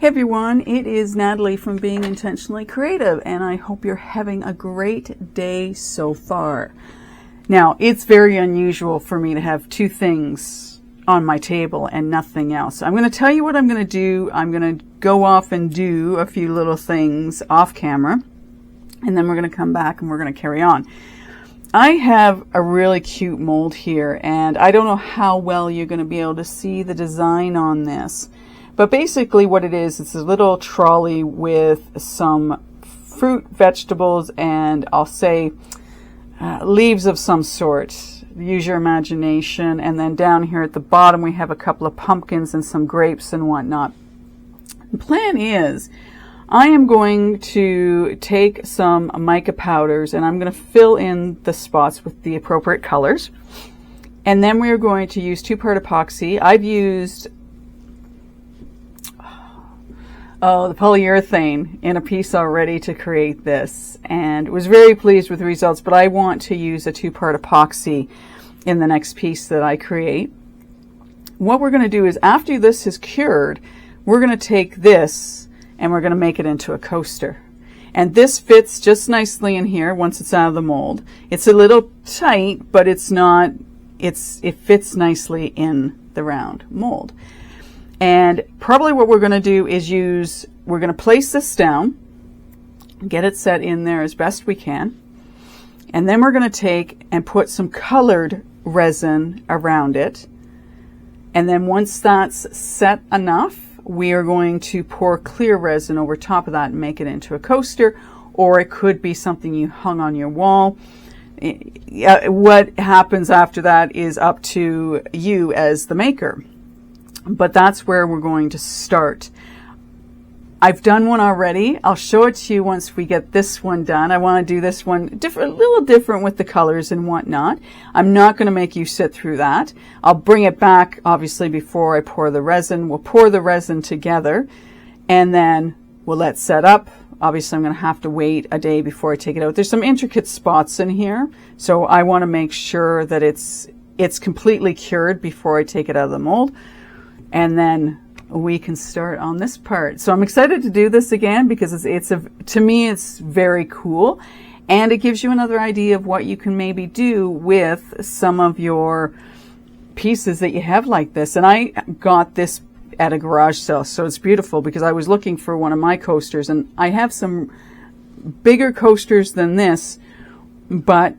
everyone, it is Natalie from Being Intentionally Creative, and I hope you're having a great day so far. Now, it's very unusual for me to have two things on my table and nothing else. I'm going to tell you what I'm going to do. I'm going to go off and do a few little things off camera, and then we're going to come back and we're going to carry on. I have a really cute mold here, and I don't know how well you're going to be able to see the design on this. But basically what it is, it's a little trolley with some fruit, vegetables, and I'll say leaves of some sort. Use your imagination. And then down here at the bottom we have a couple of pumpkins and some grapes and whatnot. The plan is I am going to take some mica powders and I'm going to fill in the spots with the appropriate colors. And then we are going to use 2-part epoxy. I've used the polyurethane in a piece already to create this, and was very pleased with the results, but I want to use a 2-part epoxy in the next piece that I create. What we're going to do is, after this is cured, we're going to take this and we're going to make it into a coaster. And this fits just nicely in here once it's out of the mold. It's a little tight, but it's not, it fits nicely in the round mold. And probably what we're going to do is we're going to place this down, get it set in there as best we can, and then we're going to take and put some colored resin around it. And then once that's set enough, we are going to pour clear resin over top of that and make it into a coaster, or it could be something you hung on your wall. What happens after that is up to you as the maker. But that's where we're going to start. I've done one already. I'll show it to you once we get this one done. I want to do this one a little different with the colors and whatnot. I'm not going to make you sit through that. I'll bring it back, obviously, before I pour the resin. We'll pour the resin together, and then we'll let it set up. Obviously, I'm going to have to wait a day before I take it out. There's some intricate spots in here, so I want to make sure that it's completely cured before I take it out of the mold. And then we can start on this part. So I'm excited to do this again because to me it's very cool, and it gives you another idea of what you can maybe do with some of your pieces that you have like this. And I got this at a garage sale, so it's beautiful because I was looking for one of my coasters, and I have some bigger coasters than this, but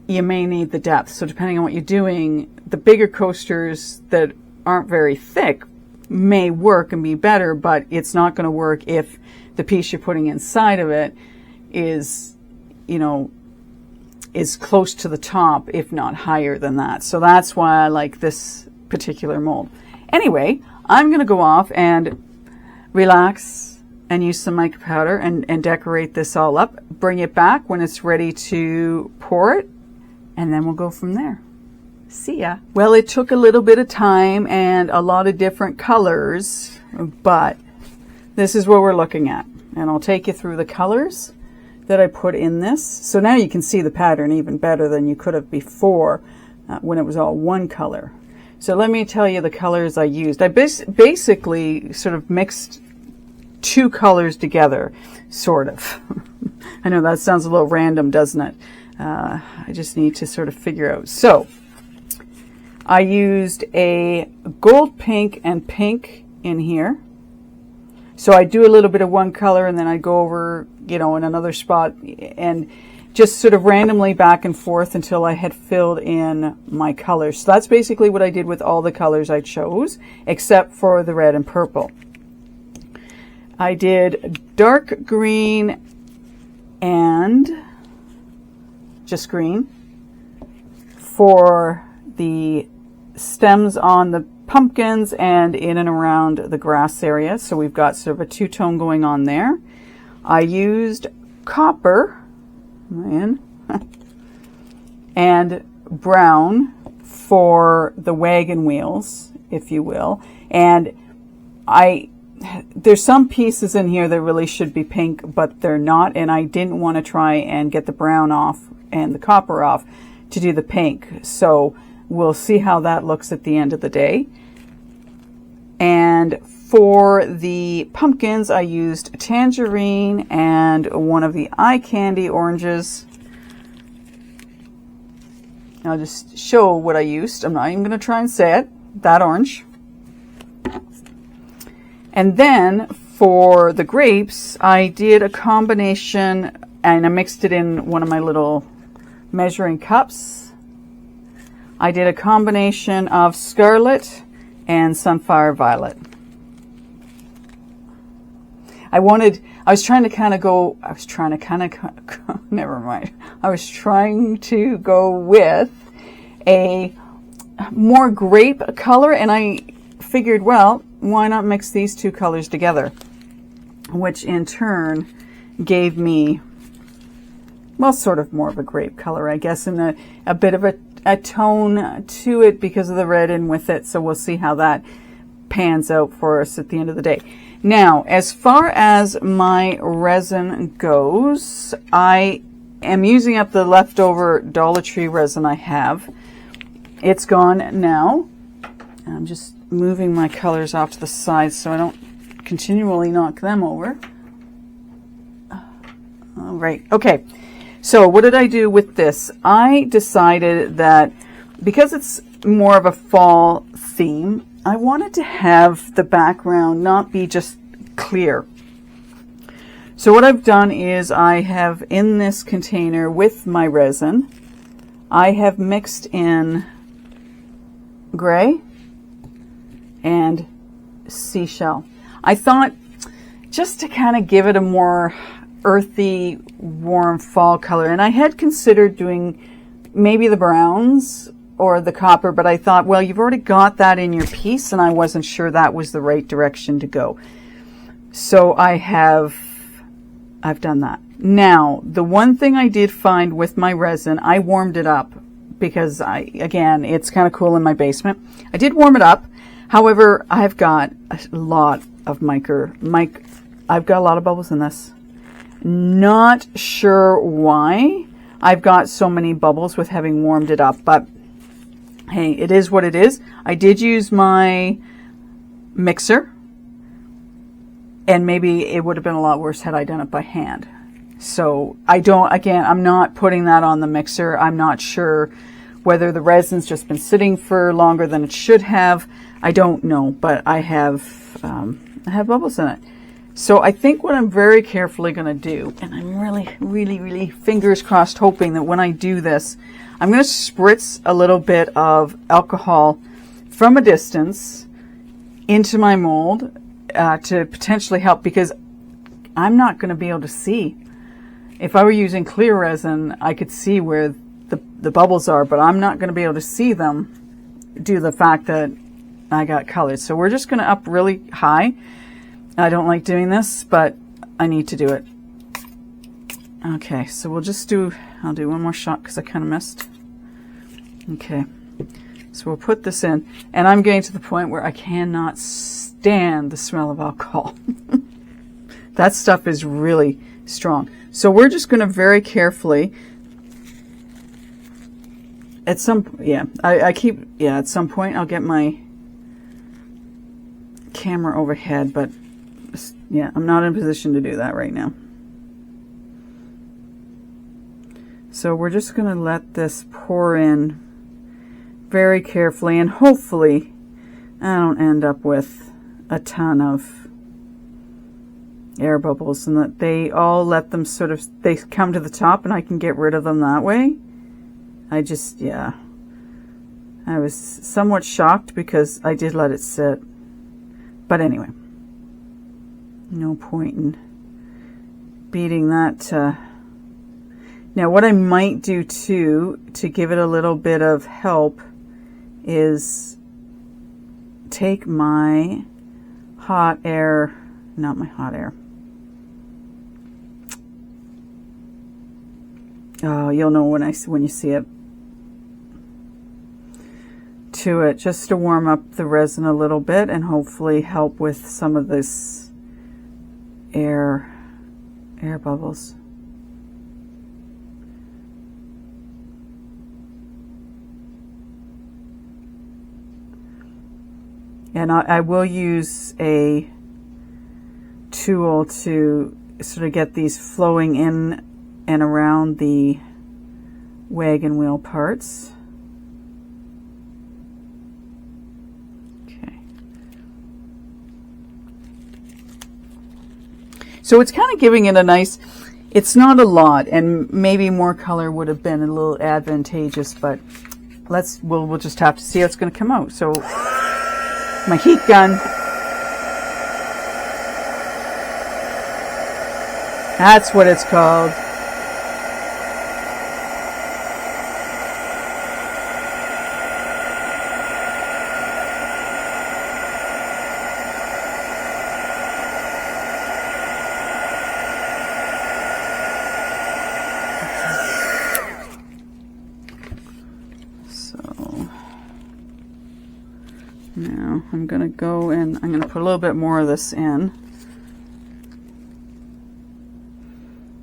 you may need the depth. So depending on what you're doing, the bigger coasters that aren't very thick may work and be better, but it's not going to work if the piece you're putting inside of it is, is close to the top, if not higher than that. So that's why I like this particular mold. Anyway, I'm going to go off and relax and use some mica powder and decorate this all up. Bring it back when it's ready to pour it, and then we'll go from there. See ya. Well, it took a little bit of time and a lot of different colors, but this is what we're looking at. And I'll take you through the colors that I put in this. So now you can see the pattern even better than you could have before when it was all one color. So let me tell you the colors I used. I basically sort of mixed two colors together, sort of. I know that sounds a little random, doesn't it? I just need to sort of figure out. So I used a gold pink and pink in here. So I do a little bit of one color and then I go over, in another spot and just sort of randomly back and forth until I had filled in my colors. So that's basically what I did with all the colors I chose, except for the red and purple. I did dark green and just green for the stems on the pumpkins and in and around the grass area. So we've got sort of a two-tone going on there. I used copper and brown for the wagon wheels, if you will. And there's some pieces in here that really should be pink, but they're not, and I didn't want to try and get the brown off and the copper off to do the pink. So we'll see how that looks at the end of the day. And For the pumpkins, I used tangerine and one of the eye candy oranges. I'll just show what I used. I'm not even going to try and say it. That orange. And then for the grapes, I did a combination, and I mixed it in one of my little measuring cups. I did a combination of scarlet and sunfire violet. I was trying to go with a more grape color, and I figured, well, why not mix these two colors together? Which in turn gave me, well, sort of more of a grape color, I guess, and a bit of a tone to it because of the red in with it. So we'll see how that pans out for us at the end of the day. Now, as far as my resin goes, I am using up the leftover Dollar Tree resin I have. It's gone now. I'm just moving my colors off to the side so I don't continually knock them over. All right. Okay. So what did I do with this? I decided that because it's more of a fall theme, I wanted to have the background not be just clear. So what I've done is I have in this container with my resin, I have mixed in gray and seashell. I thought just to kind of give it a more earthy, warm fall color, and I had considered doing maybe the browns or the copper, but I thought, well, you've already got that in your piece, and I wasn't sure that was the right direction to go. So I've done that. Now, the one thing I did find with my resin, I warmed it up because again, it's kind of cool in my basement. I did warm it up. However, I've got a lot of mica. I've got a lot of bubbles in this. Not sure why I've got so many bubbles with having warmed it up, but hey, it is what it is. I did use my mixer, and maybe it would have been a lot worse had I done it by hand. So I'm not putting that on the mixer. I'm not sure whether the resin's just been sitting for longer than it should have. I don't know, but I have bubbles in it. So I think what I'm very carefully going to do, and I'm really, really, really fingers crossed hoping that when I do this, I'm going to spritz a little bit of alcohol from a distance into my mold to potentially help, because I'm not going to be able to see. If I were using clear resin, I could see where the bubbles are, but I'm not going to be able to see them due to the fact that I got colored. So we're just going to up really high. I don't like doing this, but I need to do it. Okay, so I'll do one more shot because I kind of missed. Okay, so we'll put this in, and I'm getting to the point where I cannot stand the smell of alcohol. That stuff is really strong. So we're just going to very carefully, at some point I'll get my camera overhead, but yeah, I'm not in a position to do that right now. So we're just going to let this pour in very carefully, and hopefully I don't end up with a ton of air bubbles, and that they all let them they come to the top and I can get rid of them that way. I was somewhat shocked because I did let it sit. But anyway, no point in beating that. Now what I might do too, to give it a little bit of help, is take my hot air, not my hot air. Oh, you'll know when you see it. To it, just to warm up the resin a little bit and hopefully help with some of this air bubbles. And I will use a tool to sort of get these flowing in and around the wagon wheel parts. Okay. So it's kind of giving it a nice, it's not a lot, and maybe more color would have been a little advantageous, but we'll just have to see how it's going to come out. So my heat gun, that's what it's called. Now I'm going to go and I'm going to put a little bit more of this in.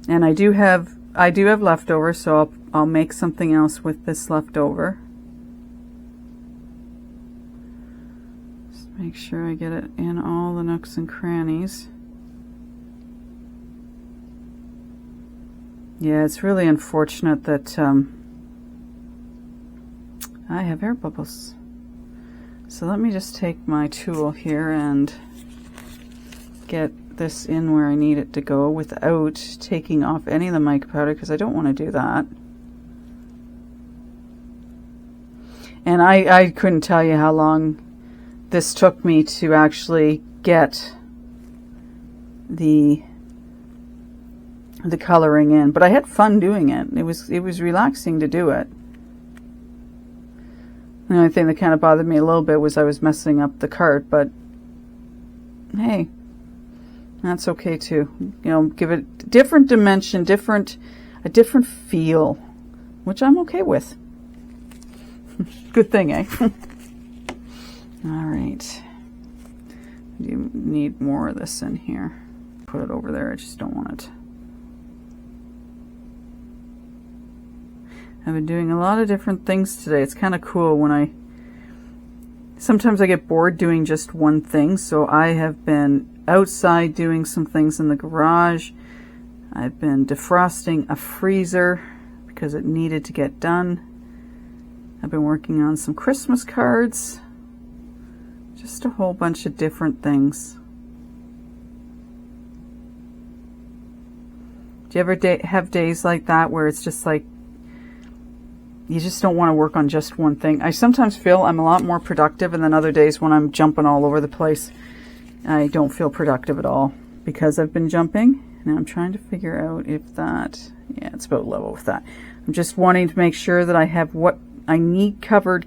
And I do have leftover, so I'll make something else with this leftover. Just make sure I get it in all the nooks and crannies. Yeah, it's really unfortunate that I have air bubbles. So let me just take my tool here and get this in where I need it to go without taking off any of the mica powder, because I don't want to do that. And I couldn't tell you how long this took me to actually get the coloring in, but I had fun doing it. It was relaxing to do it. The only thing that kind of bothered me a little bit was I was messing up the cart, but hey, that's okay too. You know, give it a different dimension, a different feel, which I'm okay with. Good thing, eh? All right. You need more of this in here. Put it over there. I just don't want it. I've been doing a lot of different things today. It's kind of cool when sometimes I get bored doing just one thing. So I have been outside doing some things in the garage. I've been defrosting a freezer because it needed to get done. I've been working on some Christmas cards. Just a whole bunch of different things. Do you ever have days like that where it's just like you just don't want to work on just one thing? I sometimes feel I'm a lot more productive, and then other days when I'm jumping all over the place, I don't feel productive at all because I've been jumping. Now I'm trying to figure out if that, yeah, it's about level with that. I'm just wanting to make sure that I have what I need covered,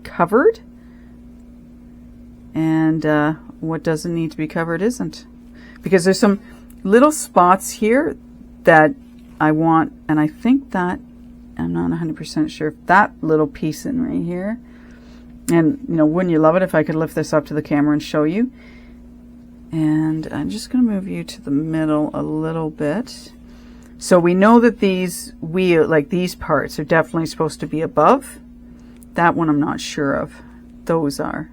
and what doesn't need to be covered isn't. Because there's some little spots here that I want, and I think that, I'm not 100% sure if that little piece in right here, and you know, wouldn't you love it if I could lift this up to the camera and show you? And I'm just going to move you to the middle a little bit. So we know that these these parts are definitely supposed to be above. That one I'm not sure of. Those are.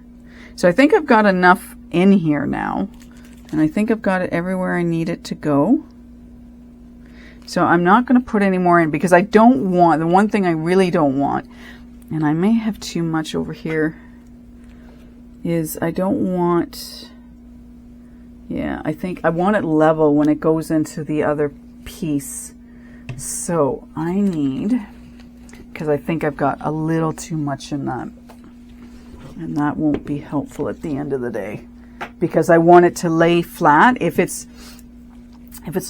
So I think I've got enough in here now, and I think I've got it everywhere I need it to go. So I'm not going to put any more in because I don't want, the one thing I really don't want, and I may have too much over here, is I don't want, yeah, I think I want it level when it goes into the other piece. So I need, because I think I've got a little too much in that, and that won't be helpful at the end of the day because I want it to lay flat. If it's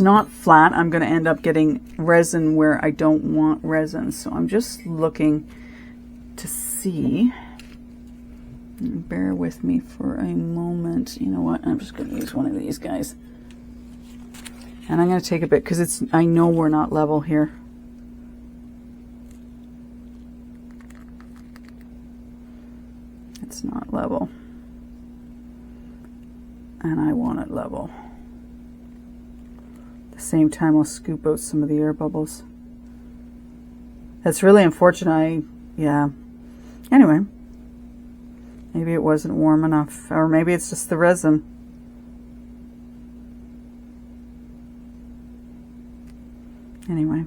not flat, I'm going to end up getting resin where I don't want resin. So I'm just looking to see. Bear with me for a moment. You know what? I'm just going to use one of these guys. And I'm going to take a bit because I know we're not level here. It's not level. And I want it level. At the same time, I'll scoop out some of the air bubbles. That's really unfortunate. Yeah. Anyway. Maybe it wasn't warm enough, or maybe it's just the resin. Anyway.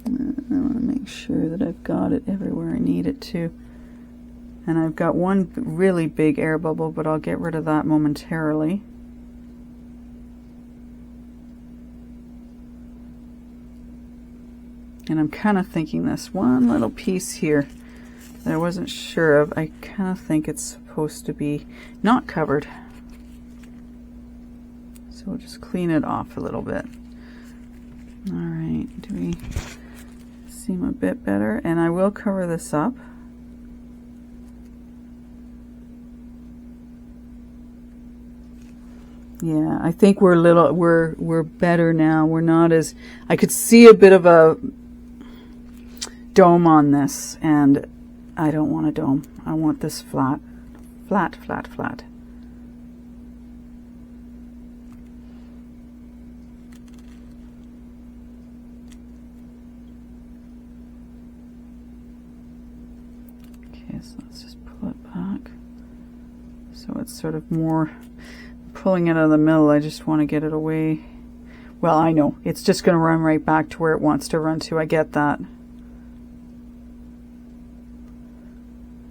I want to make sure that I've got it everywhere I need it to. And I've got one really big air bubble, but I'll get rid of that momentarily. And I'm kind of thinking this one little piece here that I wasn't sure of, I kind of think it's supposed to be not covered. So we'll just clean it off a little bit. All right, do we seem a bit better? And I will cover this up. Yeah, I think we're better now. We're not as, I could see a bit of a dome on this, and I don't want a dome. I want this flat, flat, flat, flat. Okay, so let's just pull it back. So it's sort of more pulling it out of the middle. I just want to get it away. Well, I know it's just going to run right back to where it wants to run to. I get that.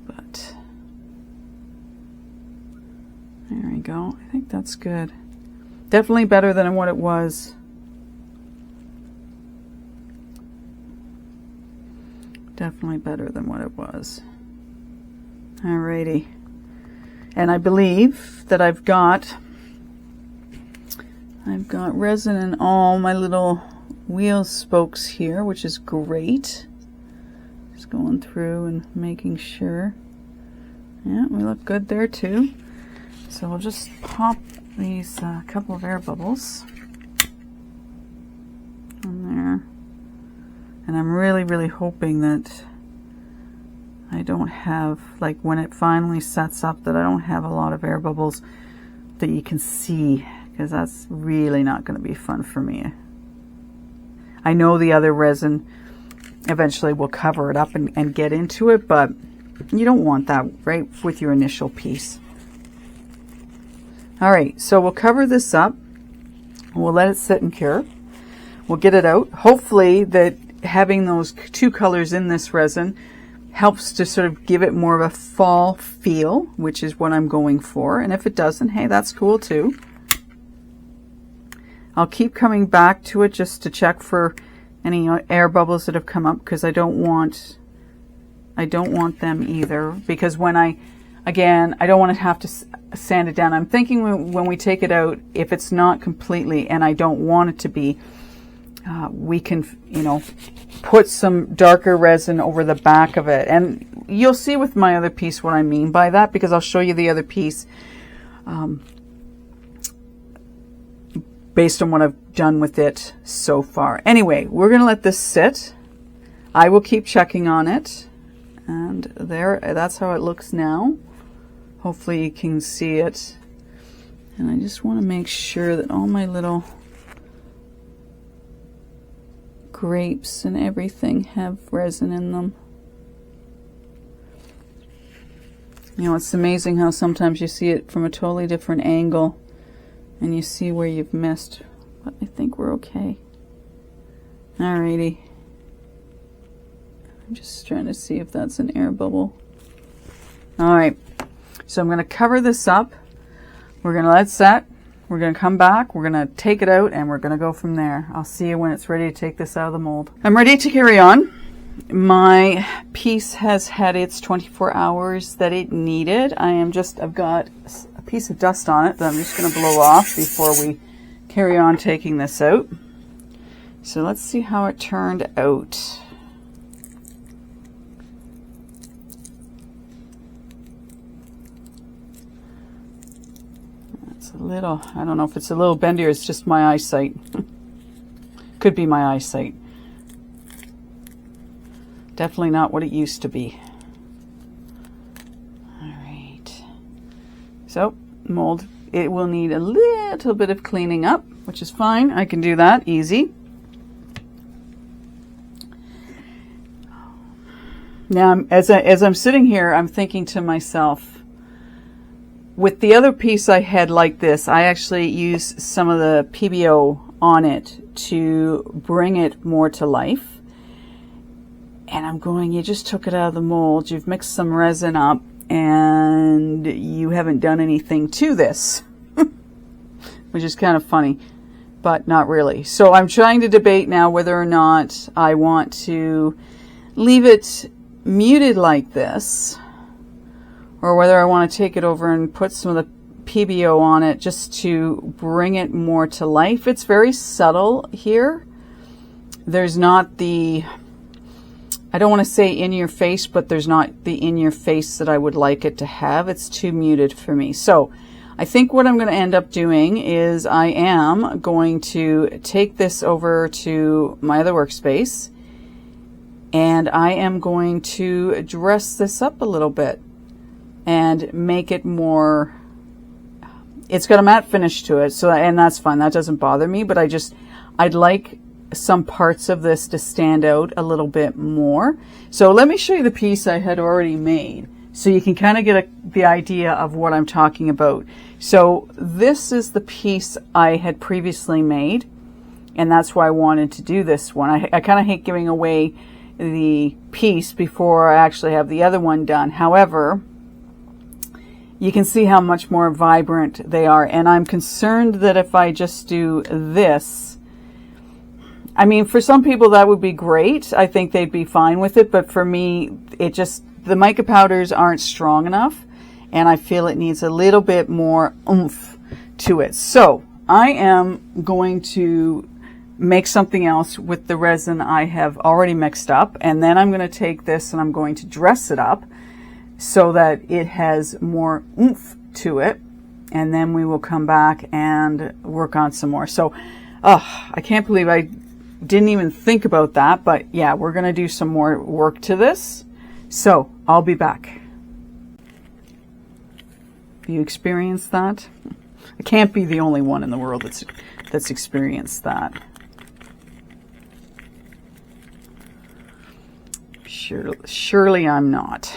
But there we go. I think that's good. Definitely better than what it was. Definitely better than what it was. Alrighty. And I believe that I've got resin in all my little wheel spokes here, which is great. Just going through and making sure. Yeah, we look good there too. So we'll just pop these couple of air bubbles in there. And I'm really, really hoping that I don't have, like when it finally sets up, that I don't have a lot of air bubbles that you can see, because that's really not going to be fun for me. I know the other resin eventually will cover it up and get into it, but you don't want that right with your initial piece. All right, so we'll cover this up. We'll let it sit and cure. We'll get it out. Hopefully that having those two colors in this resin helps to sort of give it more of a fall feel, which is what I'm going for. And if it doesn't, hey, that's cool too. I'll keep coming back to it just to check for any air bubbles that have come up, because I don't want them either, because when I don't want to have to sand it down. I'm thinking when we take it out, if it's not completely, and I don't want it to be, we can, put some darker resin over the back of it. And you'll see with my other piece what I mean by that, because I'll show you the other piece based on what I've done with it so far. Anyway, we're going to let this sit. I will keep checking on it. And that's how it looks now. Hopefully you can see it. And I just want to make sure that all my little grapes and everything have resin in them. It's amazing how sometimes you see it from a totally different angle and you see where you've missed. But I think we're okay. Alrighty. I'm just trying to see if that's an air bubble. Alright, so I'm going to cover this up. We're going to let it set. We're going to come back, we're going to take it out, and we're going to go from there. I'll see you when it's ready to take this out of the mold. I'm ready to carry on. My piece has had its 24 hours that it needed. I've got a piece of dust on it that I'm just going to blow off before we carry on taking this out. So let's see how it turned out. I don't know if it's a little bendy or it's just my eyesight. Could be my eyesight. Definitely not what it used to be. All right. So mold it will need a little bit of cleaning up, which is fine. I can do that easy. Now, as I'm sitting here, I'm thinking to myself, with the other piece I had like this, I actually used some of the PBO on it to bring it more to life. And I'm going, you just took it out of the mold, you've mixed some resin up, and you haven't done anything to this, which is kind of funny, but not really. So I'm trying to debate now whether or not I want to leave it muted like this, or whether I want to take it over and put some of the PBO on it just to bring it more to life. It's very subtle here. There's not the, I don't want to say in your face, but there's not the in your face that I would like it to have. It's too muted for me. So I think what I'm going to end up doing is I am going to take this over to my other workspace, and I am going to dress this up a little bit and make it more, it's got a matte finish to it, so, and that's fine, that doesn't bother me, but I'd like some parts of this to stand out a little bit more. So let me show you the piece I had already made, so you can kind of get the idea of what I'm talking about. So this is the piece I had previously made, and that's why I wanted to do this one. I kind of hate giving away the piece before I actually have the other one done. However, you can see how much more vibrant they are, and I'm concerned that if I just do this, I mean, for some people that would be great. I think they'd be fine with it, but for me, it just, the mica powders aren't strong enough, and I feel it needs a little bit more oomph to it. So I am going to make something else with the resin I have already mixed up, and then I'm going to take this and I'm going to dress it up so that it has more oomph to it, and then we will come back and work on some more. So I can't believe I didn't even think about that, but yeah, we're going to do some more work to this, so I'll be back. You experienced that? I can't be the only one in the world that's experienced that. Surely I'm not.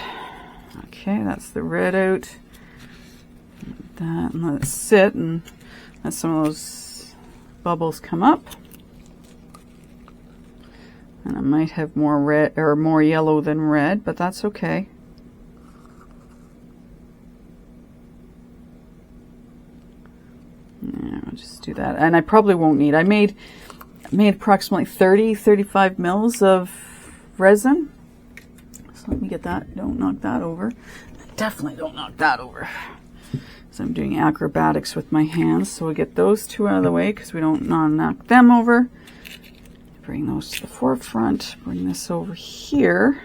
Okay, that's the red out. That, and let it sit and let some of those bubbles come up. And I might have more red or more yellow than red, but that's okay. Yeah, I'll just do that. And I probably won't need, I made approximately 35 mils of resin. So let me get that, don't knock that over. Definitely don't knock that over. So I'm doing acrobatics with my hands, so we'll get those two out of the way because we don't knock them over. Bring those to the forefront, bring this over here,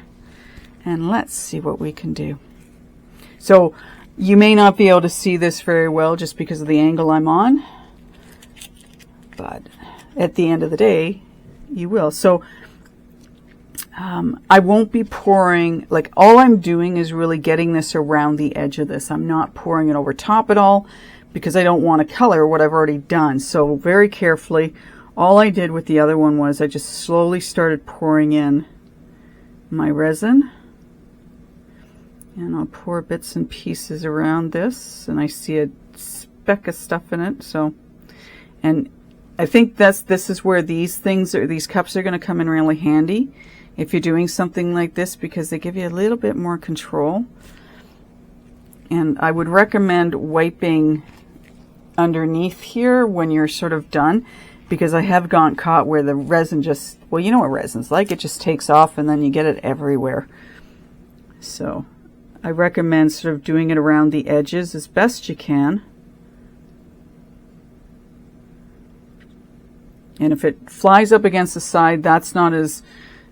and let's see what we can do. So you may not be able to see this very well just because of the angle I'm on, but at the end of the day, you will. So I won't be pouring, like all I'm doing is really getting this around the edge of this. I'm not pouring it over top at all because I don't want to color what I've already done. So very carefully, all I did with the other one was I just slowly started pouring in my resin. And I'll pour bits and pieces around this, and I see a speck of stuff in it. So, and I think this is where these things, or these cups, are going to come in really handy if you're doing something like this, because they give you a little bit more control. And I would recommend wiping underneath here when you're sort of done, because I have gotten caught where the resin just, well, you know what resin's like, it just takes off and then you get it everywhere. So I recommend sort of doing it around the edges as best you can. And if it flies up against the side, that's not as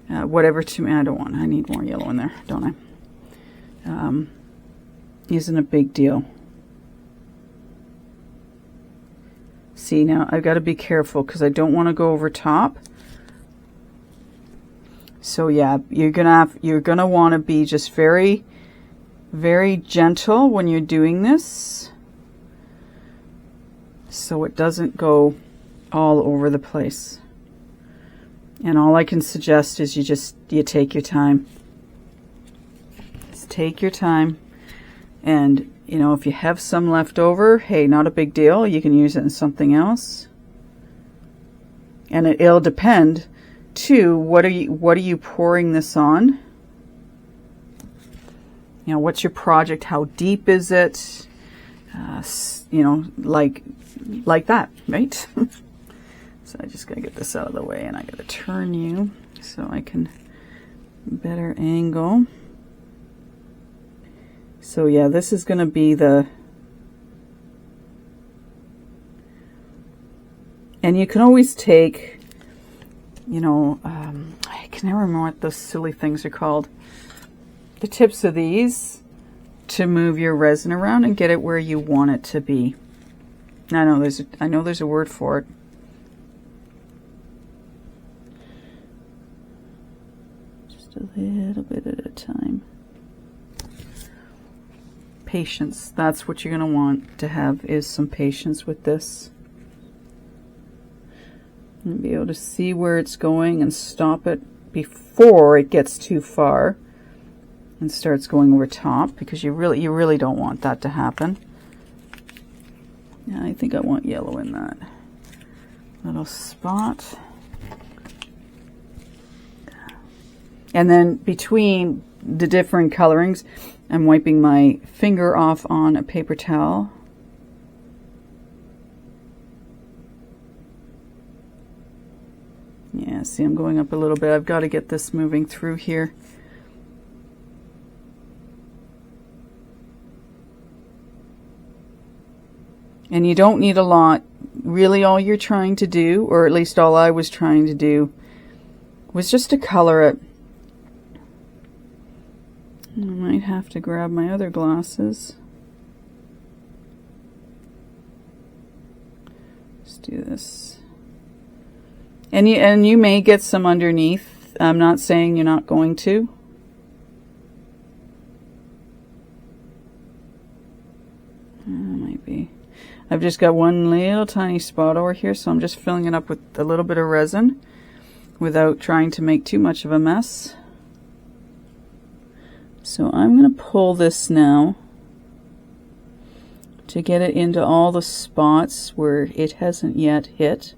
whatever to me. I need more yellow in there, don't I? Isn't a big deal. See, now I've got to be careful because I don't want to go over top. So yeah, you're gonna want to be just very, very gentle when you're doing this. so it doesn't go all over the place. And all I can suggest is you take your time. Just take your time. And, you know, if you have some left over, hey, not a big deal. You can use it in something else. And it'll depend, too, what are you pouring this on? You know, what's your project? How deep is it? You know, like that, right? So I just gotta get this out of the way, and I gotta turn you so I can better angle. So yeah, this is gonna be the, and you can always take, you know, I can never remember what those silly things are called. The tips of these to move your resin around and get it where you want it to be. I know there's a word for it. Just a little bit at a time. Patience. That's what you're going to want to have, is some patience with this. And be able to see where it's going and stop it before it gets too far and starts going over top, because you really don't want that to happen. Yeah, I think I want yellow in that little spot. And then between the different colorings, I'm wiping my finger off on a paper towel. Yeah, see, I'm going up a little bit. I've got to get this moving through here. And you don't need a lot. Really, all you're trying to do, or at least all I was trying to do, was just to color it. I might have to grab my other glasses. Let's do this. And you may get some underneath. I'm not saying you're not going to. Might be. I've just got one little tiny spot over here, so I'm just filling it up with a little bit of resin without trying to make too much of a mess. So I'm going to pull this now to get it into all the spots where it hasn't yet hit.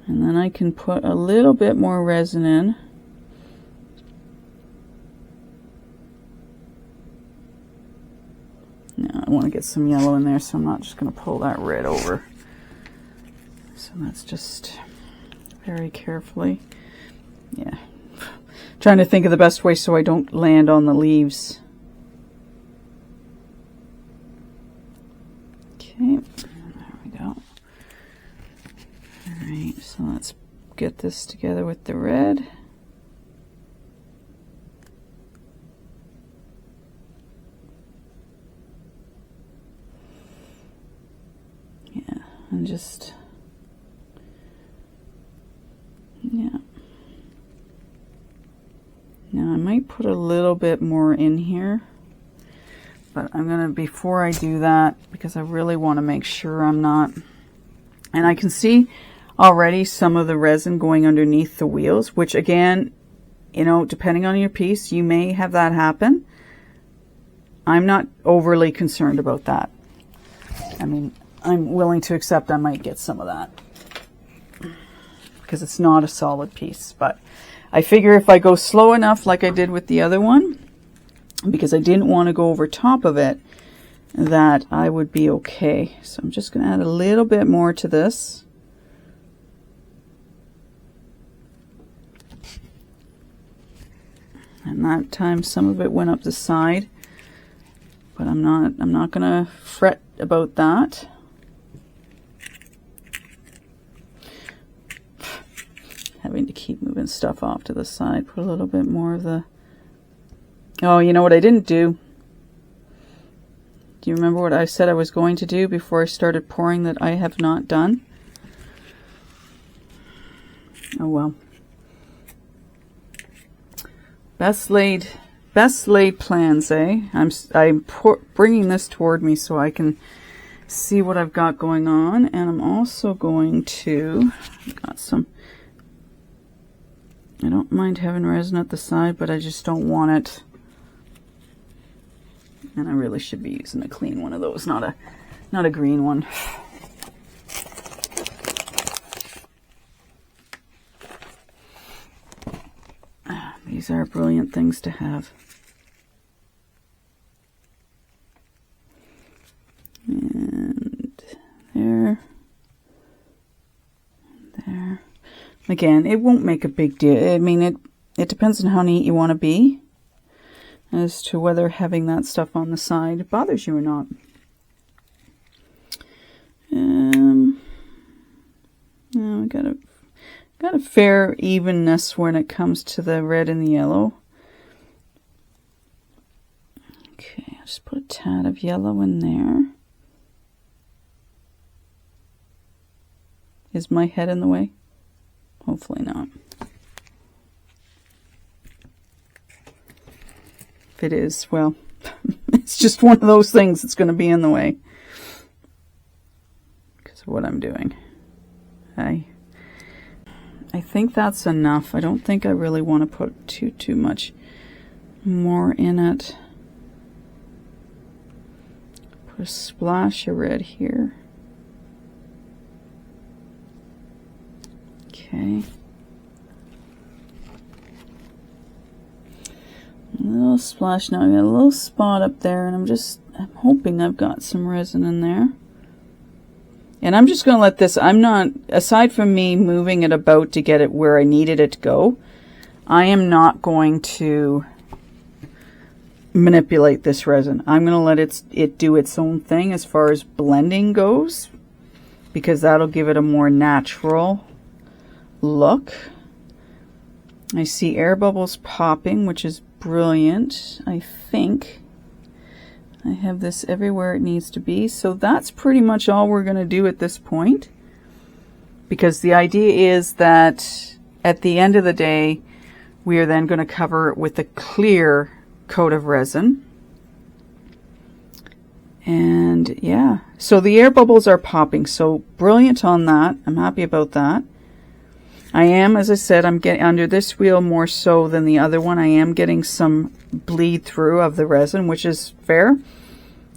And then I can put a little bit more resin in. Now I want to get some yellow in there, so I'm not just going to pull that red over. So that's just very carefully. Yeah. Trying to think of the best way so I don't land on the leaves. Okay, there we go. Alright, so let's get this together with the red. Yeah, and just, yeah. Now I might put a little bit more in here, but I'm gonna, before I do that, because I really want to make sure I'm not, and I can see already some of the resin going underneath the wheels, which again, you know, depending on your piece, you may have that happen. I'm not overly concerned about that. I mean, I'm willing to accept I might get some of that because it's not a solid piece, but I figure if I go slow enough like I did with the other one, because I didn't want to go over top of it, that I would be okay. So I'm just going to add a little bit more to this. And that time some of it went up the side, but I'm not going to fret about that. Having to keep moving stuff off to the side. Put a little bit more of the... Oh, you know what I didn't do? Do you remember what I said I was going to do before I started pouring that I have not done? Oh well. Best laid plans, eh? I'm bringing this toward me so I can see what I've got going on. And I'm also going to, I've got some, I don't mind having resin at the side, but I just don't want it. And I really should be using a clean one of those, not a green one. These are brilliant things to have. And there. There. Again, it won't make a big deal. I mean, it depends on how neat you want to be as to whether having that stuff on the side bothers you or not. Now I got a fair evenness when it comes to the red and the yellow. Okay, I'll just put a tad of yellow in there. Is my head in the way? Hopefully not. If it is, well, it's just one of those things that's going to be in the way because of what I'm doing. I think that's enough. I don't think I really want to put too much more in it. Put a splash of red here. Okay. A little splash. Now I got a little spot up there, and I'm hoping I've got some resin in there. And I'm just going to let this, aside from me moving it about to get it where I needed it to go, I am not going to manipulate this resin. I'm going to let it do its own thing as far as blending goes, because that'll give it a more natural look. I see air bubbles popping, which is brilliant. I think I have this everywhere it needs to be. So that's pretty much all we're going to do at this point, because the idea is that at the end of the day, we are then going to cover it with a clear coat of resin. And yeah, so the air bubbles are popping. So brilliant on that. I'm happy about that. I am, as I said, I'm getting under this wheel more so than the other one. I am getting some bleed through of the resin, which is fair.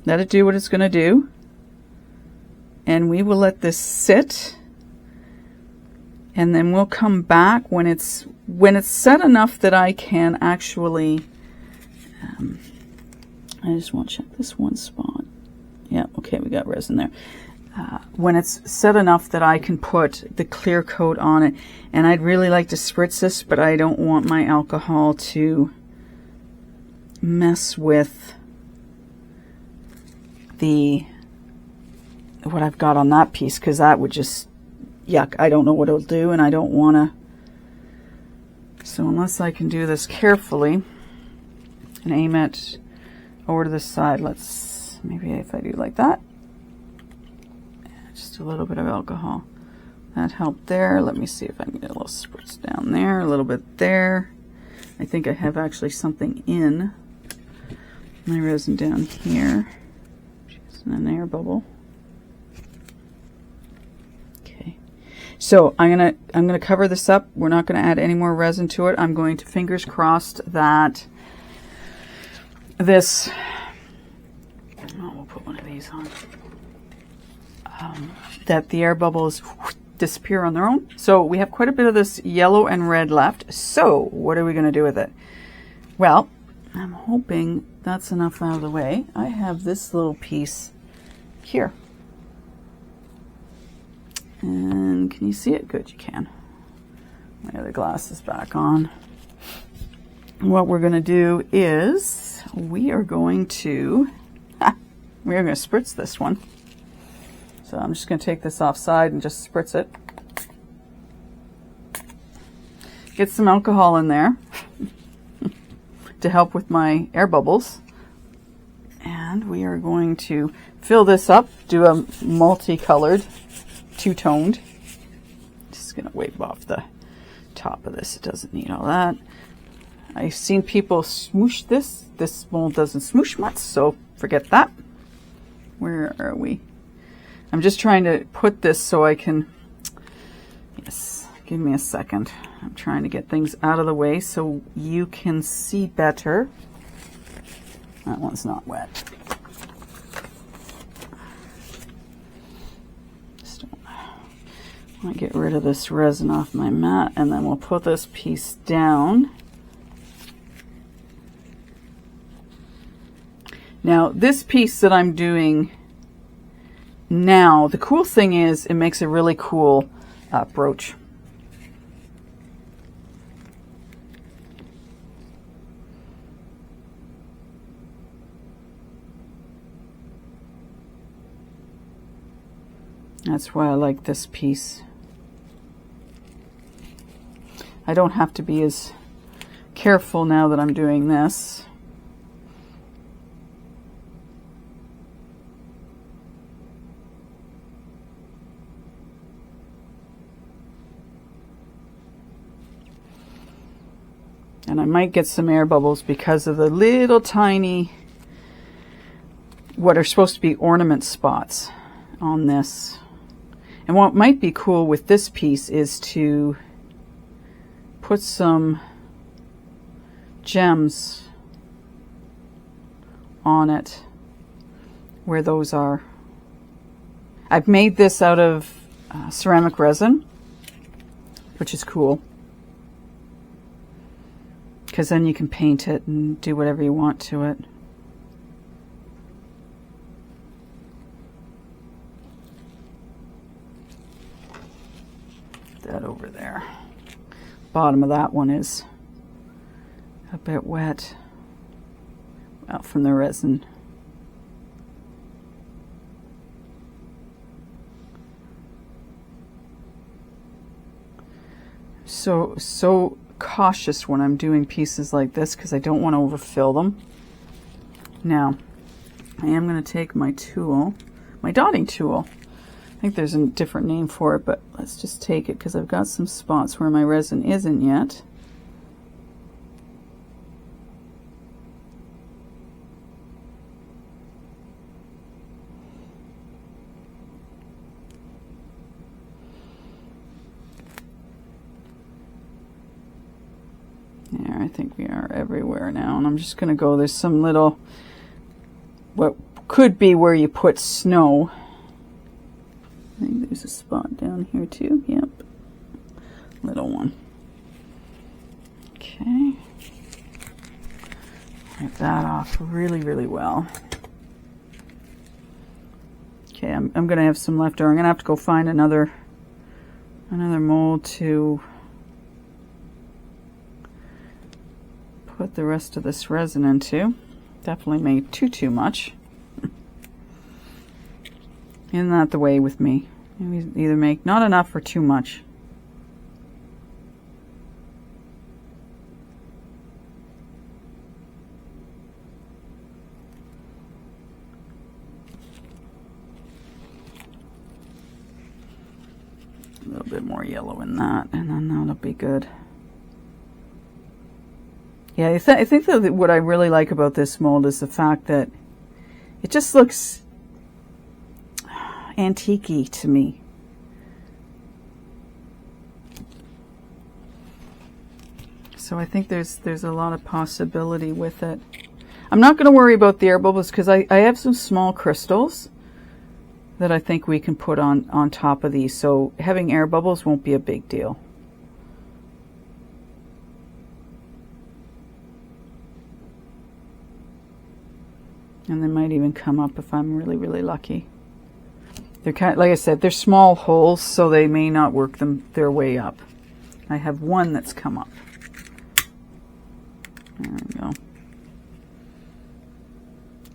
Let it do what it's going to do. And we will let this sit. And then we'll come back when it's set enough that I can actually, I just want to check this one spot. Yeah, okay, we got resin there. When it's set enough that I can put the clear coat on it. And I'd really like to spritz this, but I don't want my alcohol to mess with what I've got on that piece, because that would just, yuck, I don't know what it'll do, and I don't want to. So unless I can do this carefully and aim it over to the side, maybe if I do like that. Just a little bit of alcohol. That helped there. Let me see if I can get a little spritz down there, a little bit there. I think I have actually something in my resin down here. Just an air bubble. Okay. So I'm gonna cover this up. We're not gonna add any more resin to it. I'm going to fingers crossed that this. Oh, we'll put one of these on. That the air bubbles disappear on their own. So we have quite a bit of this yellow and red left. So what are we going to do with it? Well, I'm hoping that's enough out of the way. I have this little piece here. And can you see it? Good, you can. My other glasses back on. What we're going to do is we are going to spritz this one. So I'm just going to take this offside and just spritz it. Get some alcohol in there to help with my air bubbles. And we are going to fill this up, do a multicolored, two-toned. Just going to wipe off the top of this. It doesn't need all that. I've seen people smoosh this. This mold doesn't smoosh much, so forget that. Where are we? I'm just trying to put this so I can, yes, give me a second. I'm trying to get things out of the way so you can see better. That one's not wet. Just want to get rid of this resin off my mat, and then we'll put this piece down. Now, this piece that I'm doing now, the cool thing is it makes a really cool brooch. That's why I like this piece. I don't have to be as careful now that I'm doing this. And I might get some air bubbles because of the little tiny, what are supposed to be ornament spots on this. And what might be cool with this piece is to put some gems on it where those are. I've made this out of ceramic resin, which is cool, because then you can paint it and do whatever you want to it. That over there. Bottom of that one is a bit wet, well, from the resin. So cautious when I'm doing pieces like this because I don't want to overfill them. Now, I am going to take my tool, my dotting tool. I think there's a different name for it, but let's just take it because I've got some spots where my resin isn't yet. There, I think we are everywhere now, and I'm just going to go, there's some little, what could be where you put snow. I think there's a spot down here too. Yep. Little one. Okay. Wipe that off really, really well. Okay, I'm going to have some left over. I'm going to have to go find another mold to put the rest of this resin into. Definitely made too much. Isn't that the way with me? We either make not enough or too much. A little bit more yellow in that, and then that'll be good. Yeah, I think that what I really like about this mold is the fact that it just looks antique-y to me. So I think there's a lot of possibility with it. I'm not going to worry about the air bubbles because I have some small crystals that I think we can put on top of these. So having air bubbles won't be a big deal. And they might even come up if I'm really, really lucky. They're kind of, like I said, they're small holes, so they may not work their way up. I have one that's come up. There we go.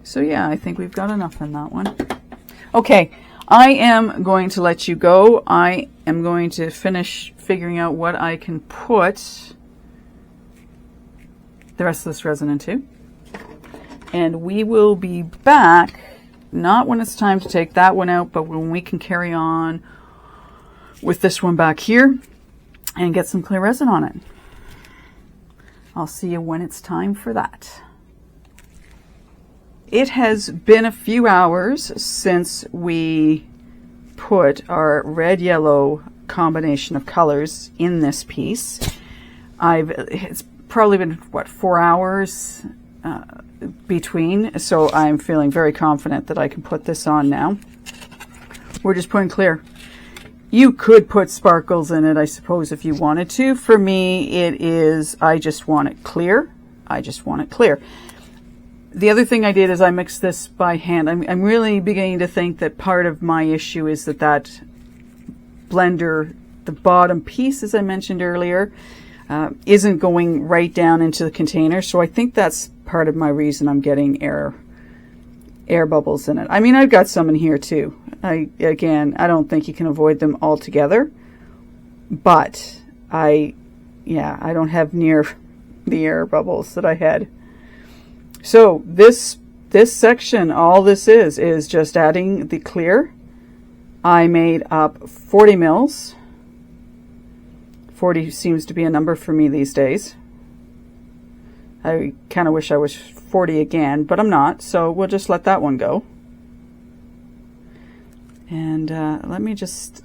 So yeah, I think we've got enough in that one. Okay, I am going to let you go. I am going to finish figuring out what I can put the rest of this resin into. And we will be back, not when it's time to take that one out, but when we can carry on with this one back here and get some clear resin on it. I'll see you when it's time for that. It has been a few hours since we put our red-yellow combination of colors in this piece. It's probably been, what, 4 hours between, so I'm feeling very confident that I can put this on now. We're just putting clear. You could put sparkles in it, I suppose, if you wanted to. For me, it is, I just want it clear. I just want it clear. The other thing I did is I mixed this by hand. I'm really beginning to think that part of my issue is that blender, the bottom piece, as I mentioned earlier, isn't going right down into the container. So I think that's part of my reason I'm getting air bubbles in it. I mean, I've got some in here too. Again, I don't think you can avoid them altogether, but I don't have near the air bubbles that I had. So this section, all this is just adding the clear. I made up 40 mils. 40 seems to be a number for me these days. I kind of wish I was 40 again, but I'm not, so we'll just let that one go. And let me just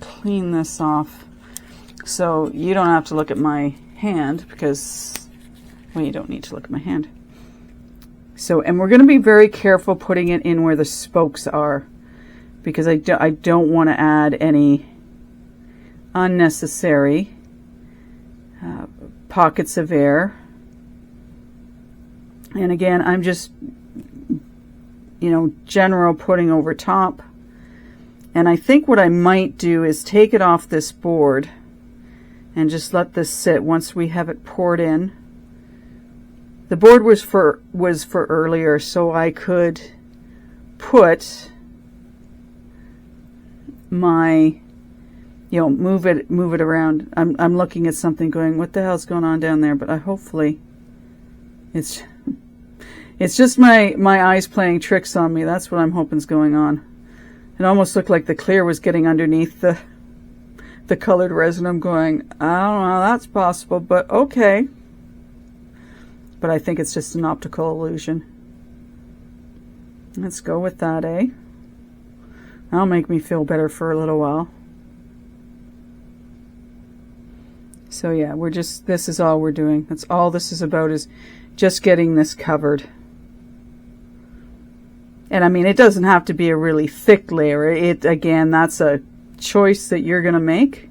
clean this off so you don't have to look at my hand, because, well, you don't need to look at my hand. So, and we're going to be very careful putting it in where the spokes are, because I don't want to add any unnecessary pockets of air. And again, I'm just, general putting over top. And I think what I might do is take it off this board and just let this sit once we have it poured in. The board was for earlier, so I could put my, move it around. I'm looking at something going, what the hell's going on down there? But hopefully it's just my eyes playing tricks on me. That's what I'm hoping's going on. It almost looked like the clear was getting underneath the colored resin. I'm going, I don't know, that's possible, but okay. But I think it's just an optical illusion. Let's go with that, eh? That'll make me feel better for a little while. So yeah, this is all we're doing. That's all this is about, is just getting this covered. And I mean, it doesn't have to be a really thick layer. Again, that's a choice that you're going to make.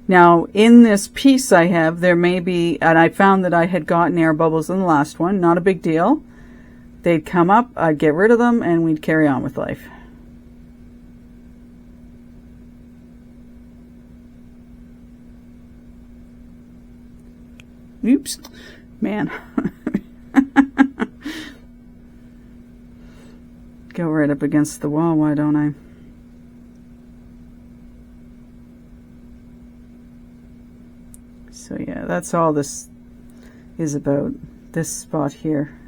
Now, in this piece I have, there may be, and I found that I had gotten air bubbles in the last one. Not a big deal. They'd come up, I'd get rid of them, and we'd carry on with life. Oops. Man. Go right up against the wall, why don't I? So yeah, that's all this is about. This spot here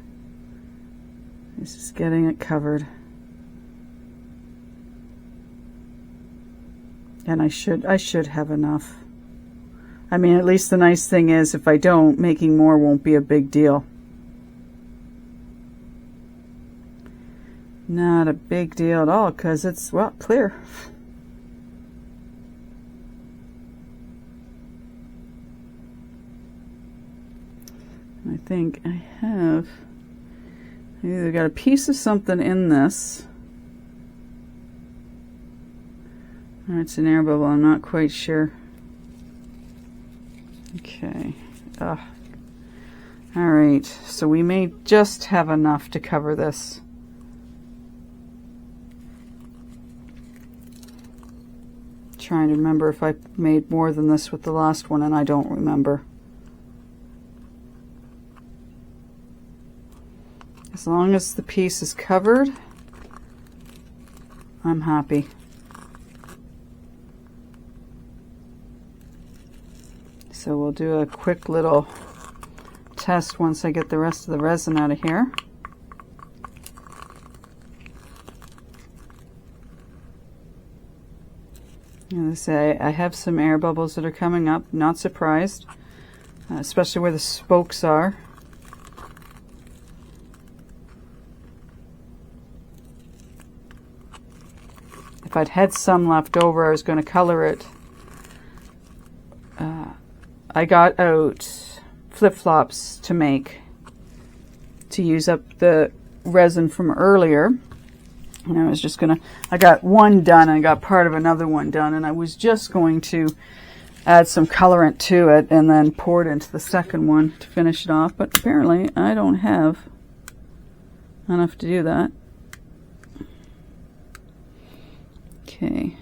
is just getting it covered. And I should have enough. I mean, at least the nice thing is, if I don't, making more won't be a big deal. Not a big deal at all, because it's, well, clear. I think I have either got a piece of something in this, or it's an air bubble, I'm not quite sure. Okay. Alright, so we may just have enough to cover this. Trying to remember if I made more than this with the last one, and I don't remember. As long as the piece is covered, I'm happy. So we'll do a quick little test once I get the rest of the resin out of here. As I say, I have some air bubbles that are coming up, not surprised, especially where the spokes are. If I'd had some left over, I was going to color it. I got out flip-flops to use up the resin from earlier. And I was just going to, I got one done, I got part of another one done, and I was just going to add some colorant to it and then pour it into the second one to finish it off. But apparently I don't have enough to do that. Okay.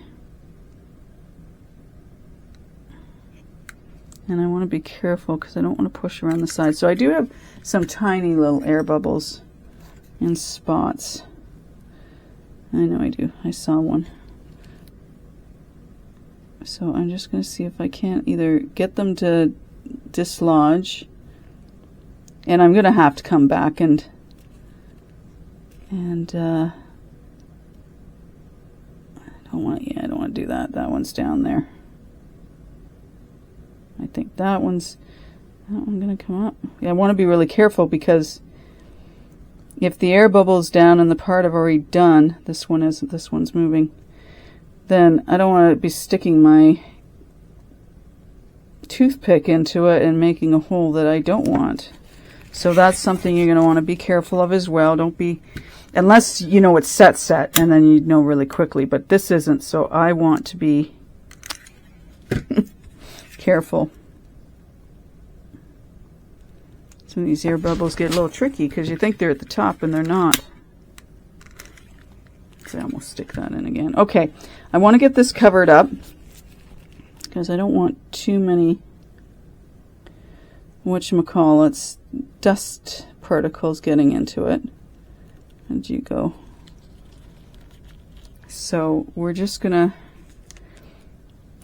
And I want to be careful because I don't want to push around the side. So I do have some tiny little air bubbles in spots. I know I do. I saw one. So I'm just going to see if I can't either get them to dislodge. And I'm going to have to come back and I don't want to do that. That one's down there. I think that one's going to come up. Yeah, I want to be really careful because if the air bubble's down and the part I've already done, this one isn't, this one's moving, then I don't want to be sticking my toothpick into it and making a hole that I don't want. So that's something you're going to want to be careful of as well. Don't be, unless you know it's set, and then you know really quickly, but this isn't, so I want to be careful. Some of these air bubbles get a little tricky because you think they're at the top and they're not. So I almost stick that in again. Okay, I want to get this covered up because I don't want too many whatchamacallits, dust particles getting into it. And you go. So we're just gonna,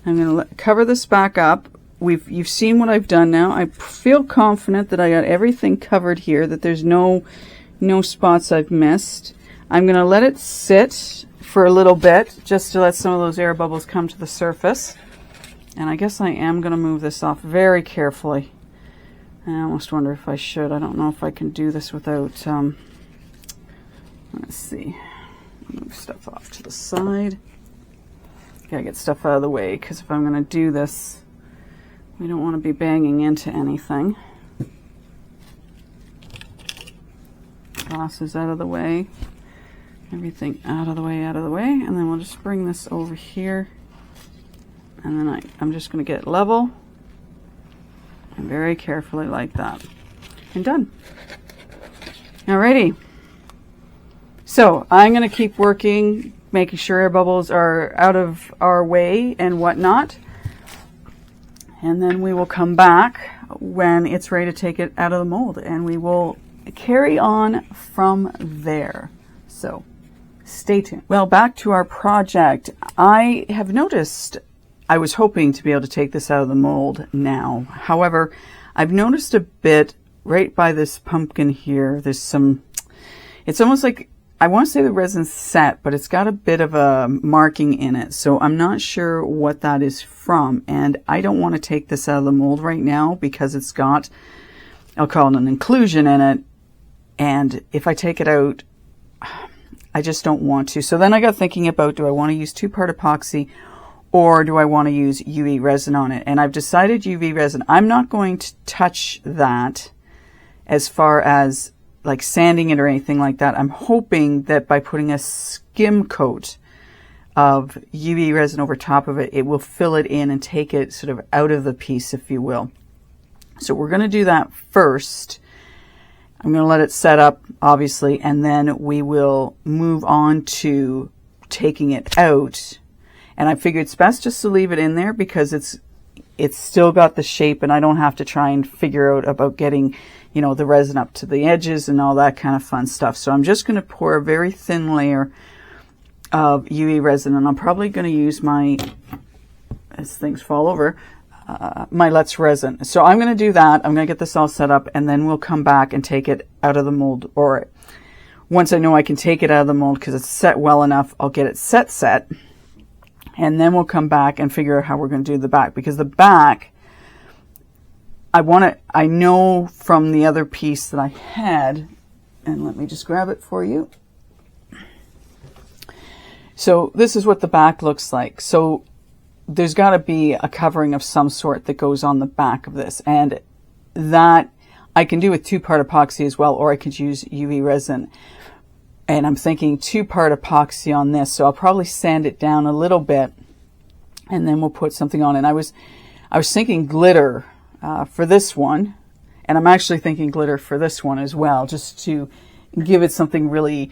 I'm gonna cover this back up. You've seen what I've done now. I feel confident that I got everything covered here, that there's no spots I've missed. I'm gonna let it sit for a little bit just to let some of those air bubbles come to the surface. And I guess I am gonna move this off very carefully. I almost wonder if I should. I don't know if I can do this without, let's see. Move stuff off to the side. Gotta get stuff out of the way because if I'm gonna do this, we don't want to be banging into anything. Glasses out of the way. Everything out of the way, out of the way. And then we'll just bring this over here. And then I'm just going to get it level. And very carefully like that. And done. Alrighty. So I'm going to keep working, making sure air bubbles are out of our way and whatnot. And then we will come back when it's ready to take it out of the mold, and we will carry on from there. So stay tuned. Well, back to our project. I have noticed, I was hoping to be able to take this out of the mold now. However, I've noticed a bit right by this pumpkin here. There's some, it's almost like, I want to say the resin's set, but it's got a bit of a marking in it. So I'm not sure what that is from. And I don't want to take this out of the mold right now because it's got, I'll call it an inclusion in it. And if I take it out, I just don't want to. So then I got thinking about, do I want to use 2-part epoxy or do I want to use UV resin on it? And I've decided UV resin. I'm not going to touch that as far as like sanding it or anything like that. I'm hoping that by putting a skim coat of UV resin over top of it, it will fill it in and take it sort of out of the piece, if you will. So we're going to do that first. I'm going to let it set up, obviously, and then we will move on to taking it out. And I figured it's best just to leave it in there because it's still got the shape and I don't have to try and figure out about getting, you know, the resin up to the edges and all that kind of fun stuff. So I'm just going to pour a very thin layer of UV resin, and I'm probably going to use my, as things fall over, my Let's Resin. So I'm going to do that. I'm going to get this all set up and then we'll come back and take it out of the mold, or once I know I can take it out of the mold because it's set well enough, I'll get it set. And then we'll come back and figure out how we're going to do the back, because the back, I know from the other piece that I had, and let me just grab it for you. So this is what the back looks like. So there's got to be a covering of some sort that goes on the back of this, and that I can do with 2-part epoxy as well, or I could use UV resin. And I'm thinking 2-part epoxy on this, so I'll probably sand it down a little bit, and then we'll put something on. And I was thinking glitter for this one, and I'm actually thinking glitter for this one as well, just to give it something really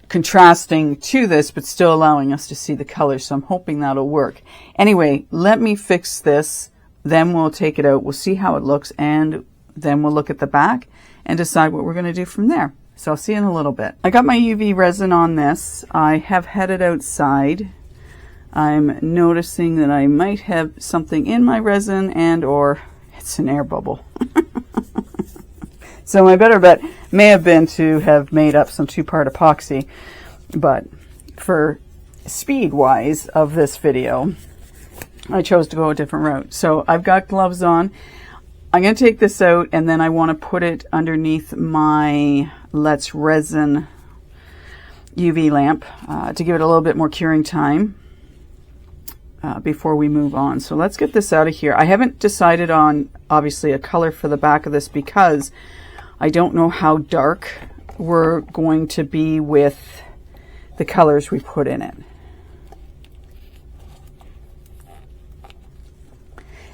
contrasting to this, but still allowing us to see the colors. So I'm hoping that'll work. Anyway, let me fix this, then we'll take it out, we'll see how it looks, and then we'll look at the back and decide what we're going to do from there. So I'll see you in a little bit. I got my UV resin on this. I have had it outside. I'm noticing that I might have something in my resin, and or it's an air bubble. So my better bet may have been to have made up some 2-part epoxy, but for speed wise of this video, I chose to go a different route. So I've got gloves on. I'm going to take this out, and then I want to put it underneath my Let's Resin UV lamp to give it a little bit more curing time before we move on. So let's get this out of here. I haven't decided on, obviously, a color for the back of this because I don't know how dark we're going to be with the colors we put in it.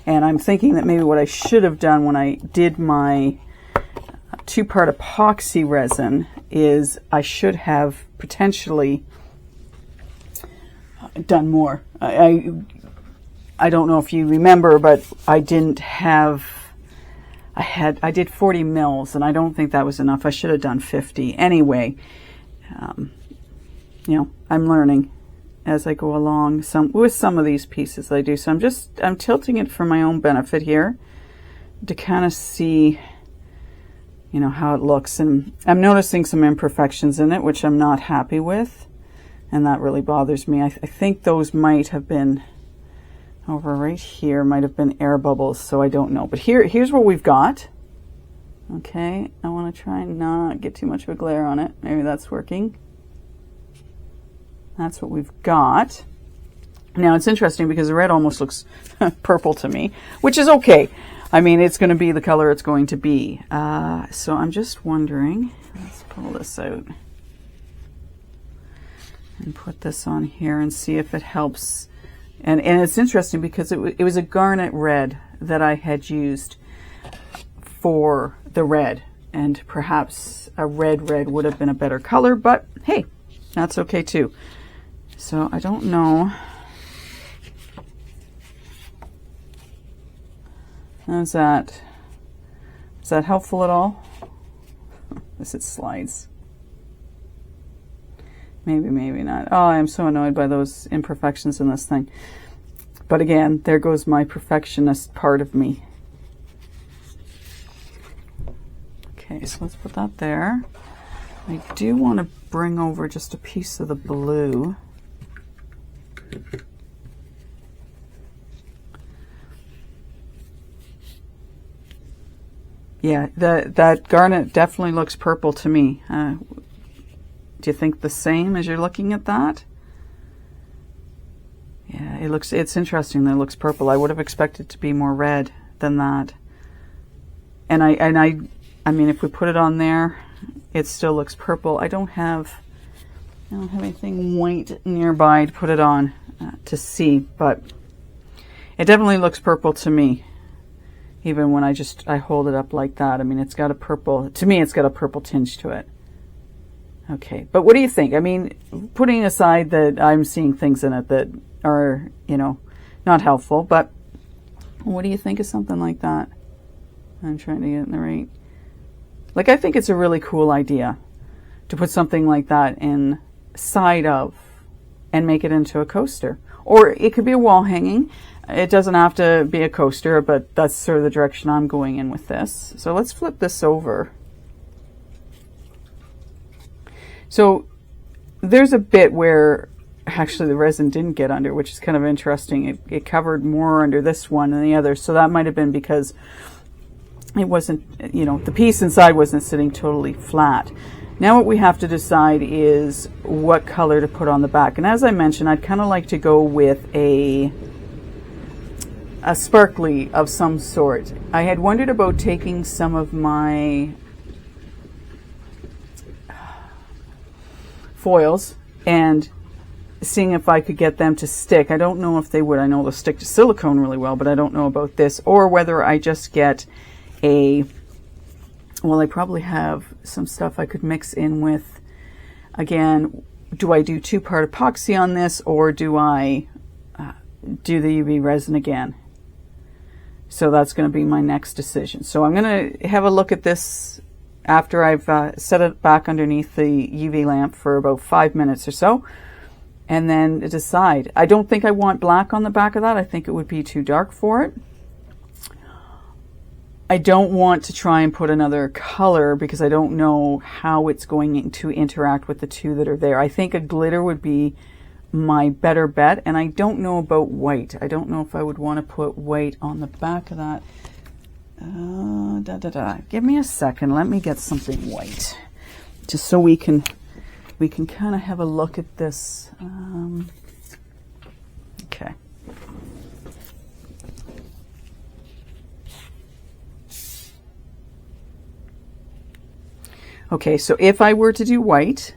And I'm thinking that maybe what I should have done when I did my 2-part epoxy resin is I should have potentially done more. I don't know if you remember, but I didn't have, I did 40 mils, and I don't think that was enough. I should have done 50. Anyway, you know, I'm learning as I go along with some of these pieces I do. So I'm tilting it for my own benefit here to kind of see, you know, how it looks. And I'm noticing some imperfections in it, which I'm not happy with, and that really bothers me. I think those might have been over right here, might have been air bubbles, so I don't know. But here's what we've got. Okay, I want to try and not get too much of a glare on it. Maybe that's working. That's what we've got. Now it's interesting because the red almost looks purple to me, which is okay. I mean, it's going to be the color it's going to be. So I'm just wondering, let's pull this out and put this on here and see if it helps. And it's interesting because it was a garnet red that I had used for the red, and perhaps a red would have been a better color, but hey, that's okay too. So I don't know. How's that? Is that helpful at all? This it slides. Maybe, maybe not. Oh, I am so annoyed by those imperfections in this thing. But again, there goes my perfectionist part of me. Okay, so let's put that there. I do want to bring over just a piece of the blue. Yeah, that garnet definitely looks purple to me. Do you think the same as you're looking at that? Yeah, it's interesting that it looks purple. I would have expected it to be more red than that. And I mean, if we put it on there, it still looks purple. I don't have anything white nearby to put it on to see, but it definitely looks purple to me. Even when I hold it up like that. I mean, it's got a purple, to me, it's got a purple tinge to it. Okay, but what do you think? I mean, putting aside that I'm seeing things in it that are, you know, not helpful, but what do you think of something like that? I'm trying to get it in the right. Like, I think it's a really cool idea to put something like that inside of and make it into a coaster. Or it could be a wall hanging. It doesn't have to be a coaster, but that's sort of the direction I'm going in with this. So let's flip this over. So there's a bit where actually the resin didn't get under, which is kind of interesting. It covered more under this one than the other. So that might have been because it wasn't, you know, the piece inside wasn't sitting totally flat. Now what we have to decide is what color to put on the back. And as I mentioned, I'd kind of like to go with a sparkly of some sort. I had wondered about taking some of my foils and seeing if I could get them to stick. I don't know if they would. I know they'll stick to silicone really well, but I don't know about this. Or whether I just get a, well, I probably have some stuff I could mix in with. Again, do I do 2-part epoxy on this, or do I do the UV resin again? So that's going to be my next decision. So I'm going to have a look at this after I've set it back underneath the UV lamp for about 5 minutes or so, and then decide. I don't think I want black on the back of that. I think it would be too dark for it. I don't want to try and put another color because I don't know how it's going to interact with the two that are there. I think a glitter would be my better bet, and I don't know about white. I don't know if I would want to put white on the back of that. Give me a second. Let me get something white, just so we can kind of have a look at this. Okay. Okay, so if I were to do white,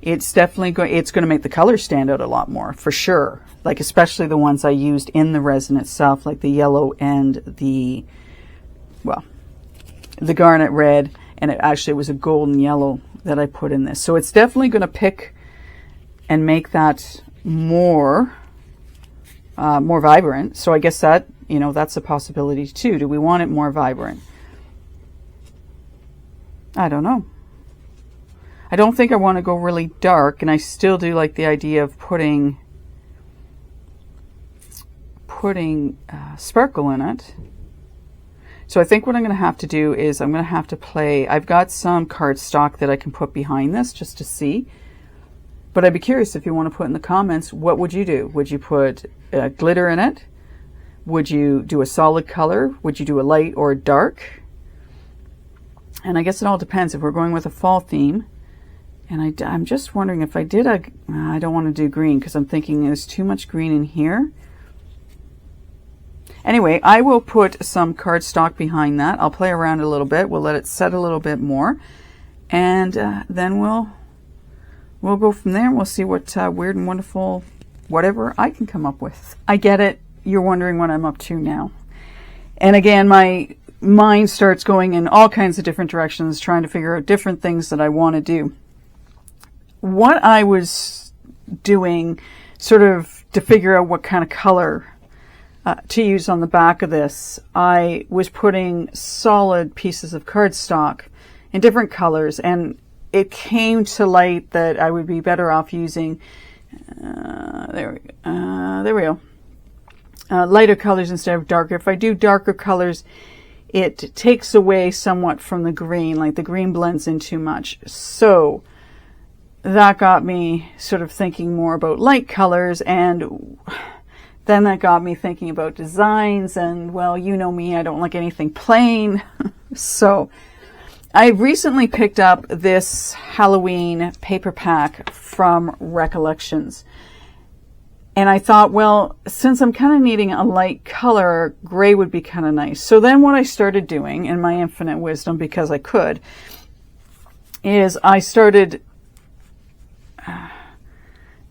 it's definitely going to make the color stand out a lot more, for sure. Like especially the ones I used in the resin itself, like the yellow and the, well, the garnet red, and it actually was a golden yellow that I put in this. So it's definitely going to pick and make that more vibrant. So I guess that, you know, that's a possibility too. Do we want it more vibrant? I don't know. I don't think I want to go really dark, and I still do like the idea of putting sparkle in it. So I think what I'm going to have to do is I'm going to have to play. I've got some cardstock that I can put behind this just to see. But I'd be curious if you want to put in the comments, what would you do? Would you put glitter in it? Would you do a solid color? Would you do a light or a dark? And I guess it all depends if we're going with a fall theme. And I'm just wondering if I did I don't want to do green because I'm thinking there's too much green in here. Anyway, I will put some cardstock behind that. I'll play around a little bit. We'll let it set a little bit more. And then we'll go from there and we'll see what weird and wonderful whatever I can come up with. I get it. You're wondering what I'm up to now. And again, my mind starts going in all kinds of different directions, trying to figure out different things that I want to do. What I was doing sort of to figure out what kind of color to use on the back of this, I was putting solid pieces of cardstock in different colors, and it came to light that I would be better off using there we go, lighter colors instead of darker. If I do darker colors, it takes away somewhat from the green, like the green blends in too much. So that got me sort of thinking more about light colors, and then that got me thinking about designs, and well, you know me, I don't like anything plain. So I recently picked up this Halloween paper pack from Recollections. And I thought, well, since I'm kind of needing a light color, gray would be kind of nice. So then what I started doing, in my infinite wisdom, because I could, is I started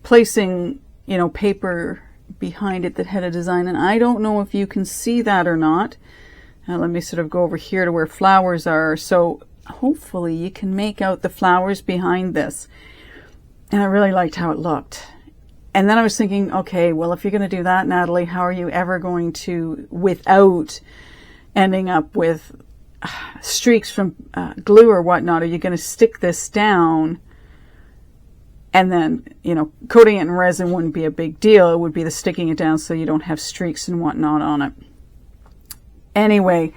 placing, you know, paper behind it that had a design. And I don't know if you can see that or not. Let me sort of go over here to where flowers are. So hopefully you can make out the flowers behind this. And I really liked how it looked. And then I was thinking, okay, well, if you're going to do that, Natalie, how are you ever going to, without ending up with streaks from glue or whatnot, are you going to stick this down? And then, you know, coating it in resin wouldn't be a big deal. It would be the sticking it down so you don't have streaks and whatnot on it. Anyway,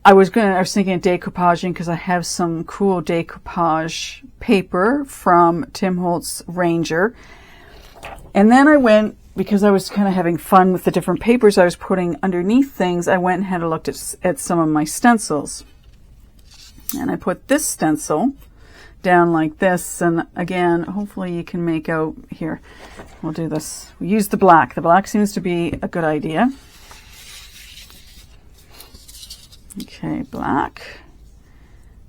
I was thinking of decoupaging because I have some cool decoupage paper from Tim Holtz Ranger. And then I went, because I was kind of having fun with the different papers I was putting underneath things, I went and had a look at some of my stencils. And I put this stencil down like this, and again, hopefully you can make out here. We'll do this. We use the black. The black seems to be a good idea. Okay, black.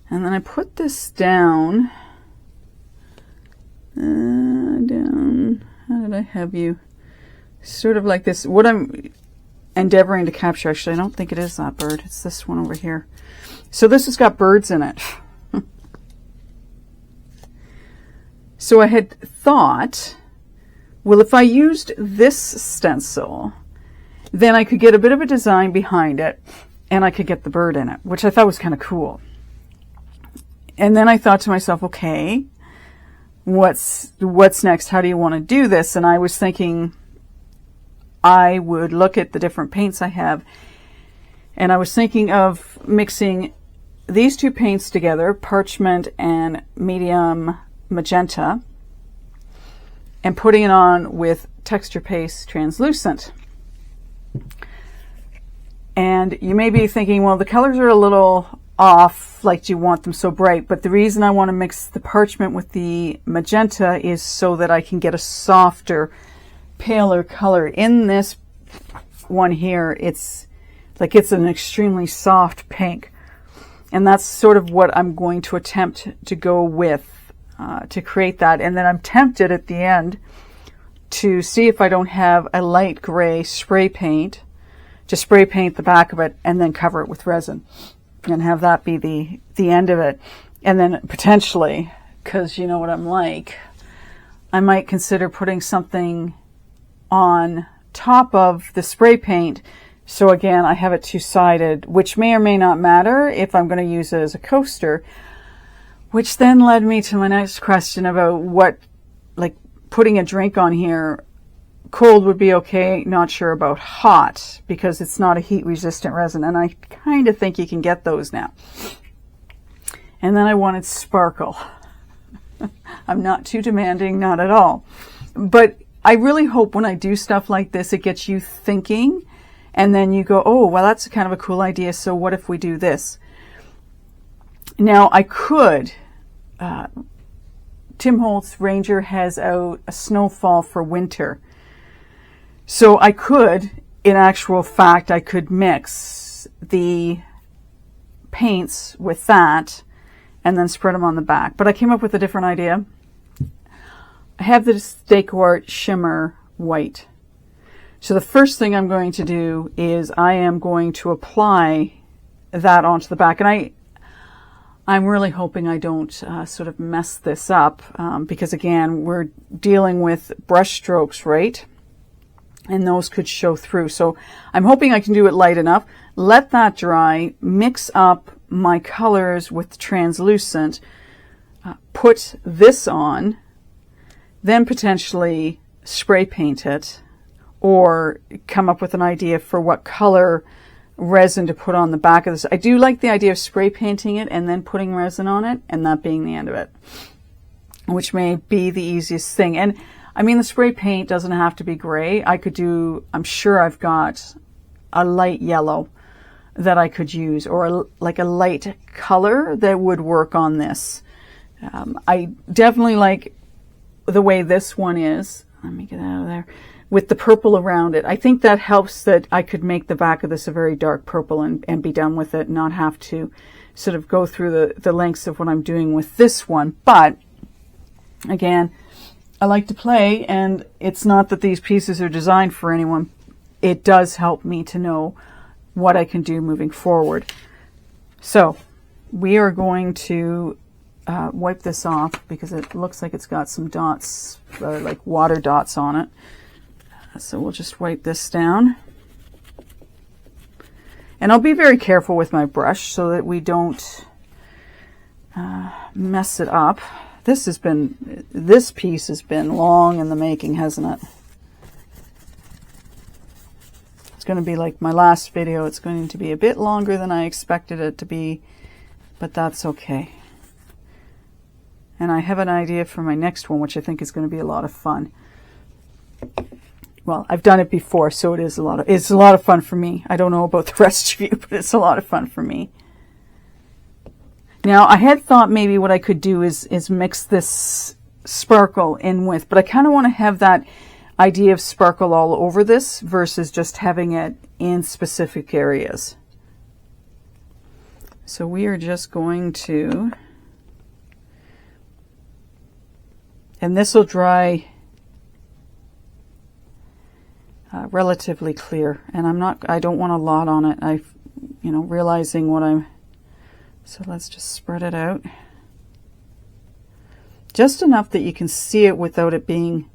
And then I put this down. Down. How did I have you? Sort of like this. What I'm endeavoring to capture, actually, I don't think it is that bird. It's this one over here. So this has got birds in it. So I had thought, well, if I used this stencil, then I could get a bit of a design behind it, and I could get the bird in it, which I thought was kind of cool. And then I thought to myself, okay, what's next? How do you want to do this? And I was thinking I would look at the different paints I have, and I was thinking of mixing these two paints together, parchment and medium magenta, and putting it on with texture paste translucent. And you may be thinking, well, the colors are a little off, like, do you want them so bright? But the reason I want to mix the parchment with the magenta is so that I can get a softer, paler color. In this one here, it's an extremely soft pink, and that's sort of what I'm going to attempt to go with to create that. And then I'm tempted at the end to see if I don't have a light gray spray paint, to spray paint the back of it and then cover it with resin and have that be the end of it. And then potentially, because you know what I'm like, I might consider putting something on top of the spray paint. So again, I have it two-sided, which may or may not matter if I'm going to use it as a coaster, which then led me to my next question about what, like, putting a drink on here. Cold would be okay, not sure about hot, because it's not a heat-resistant resin, and I kind of think you can get those now. And then I wanted sparkle. I'm not too demanding, not at all. But I really hope when I do stuff like this, it gets you thinking, and then you go, oh, well, that's kind of a cool idea, so what if we do this? Now, I could, Tim Holtz Ranger has out a snowfall for winter. So I could, in actual fact, I could mix the paints with that and then spread them on the back. But I came up with a different idea. I have this Decor Shimmer White. So the first thing I'm going to do is I am going to apply that onto the back. And I'm really hoping I don't sort of mess this up because, again, we're dealing with brush strokes, right? And those could show through. So I'm hoping I can do it light enough. Let that dry, mix up my colors with the translucent, put this on, then potentially spray paint it, or come up with an idea for what color resin to put on the back of this. I do like the idea of spray painting it and then putting resin on it and that being the end of it, which may be the easiest thing. And I mean, the spray paint doesn't have to be gray. I could do, I'm sure I've got a light yellow that I could use, or like a light color that would work on this. I definitely like the way this one is. Let me get out of there. With the purple around it. I think that helps, that I could make the back of this a very dark purple and be done with it, and not have to sort of go through the lengths of what I'm doing with this one. But again, I like to play, and it's not that these pieces are designed for anyone. It does help me to know what I can do moving forward. So we are going to wipe this off because it looks like it's got some dots, like water dots on it. So we'll just wipe this down. And I'll be very careful with my brush so that we don't mess it up. This piece has been long in the making, hasn't it? It's going to be like my last video. It's going to be a bit longer than I expected it to be, but that's okay. And I have an idea for my next one, which I think is going to be a lot of fun. Well, I've done it before, so it's a lot of fun for me. I don't know about the rest of you, but it's a lot of fun for me. Now, I had thought maybe what I could do is mix this sparkle in with, but I kind of want to have that idea of sparkle all over this versus just having it in specific areas. So we are just going to, and this will dry relatively clear, and I don't want a lot on it. Realizing what so let's just spread it out. Just enough that you can see it without it being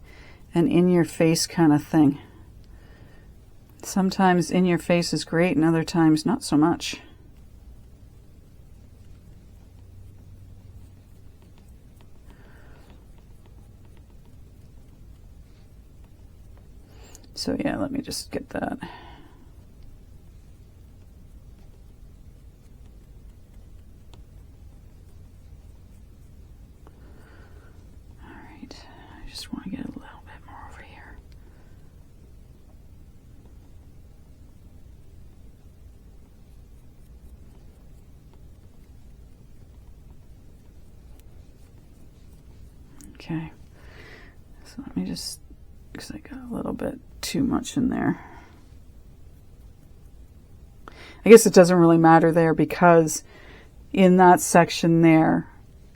an in-your-face kind of thing. Sometimes in your face is great and other times not so much. So yeah, let me just get that. All right, I just want to get a little bit more over here. Okay, so let me just, because I got a little bit too much in there. I guess it doesn't really matter there because in that section there,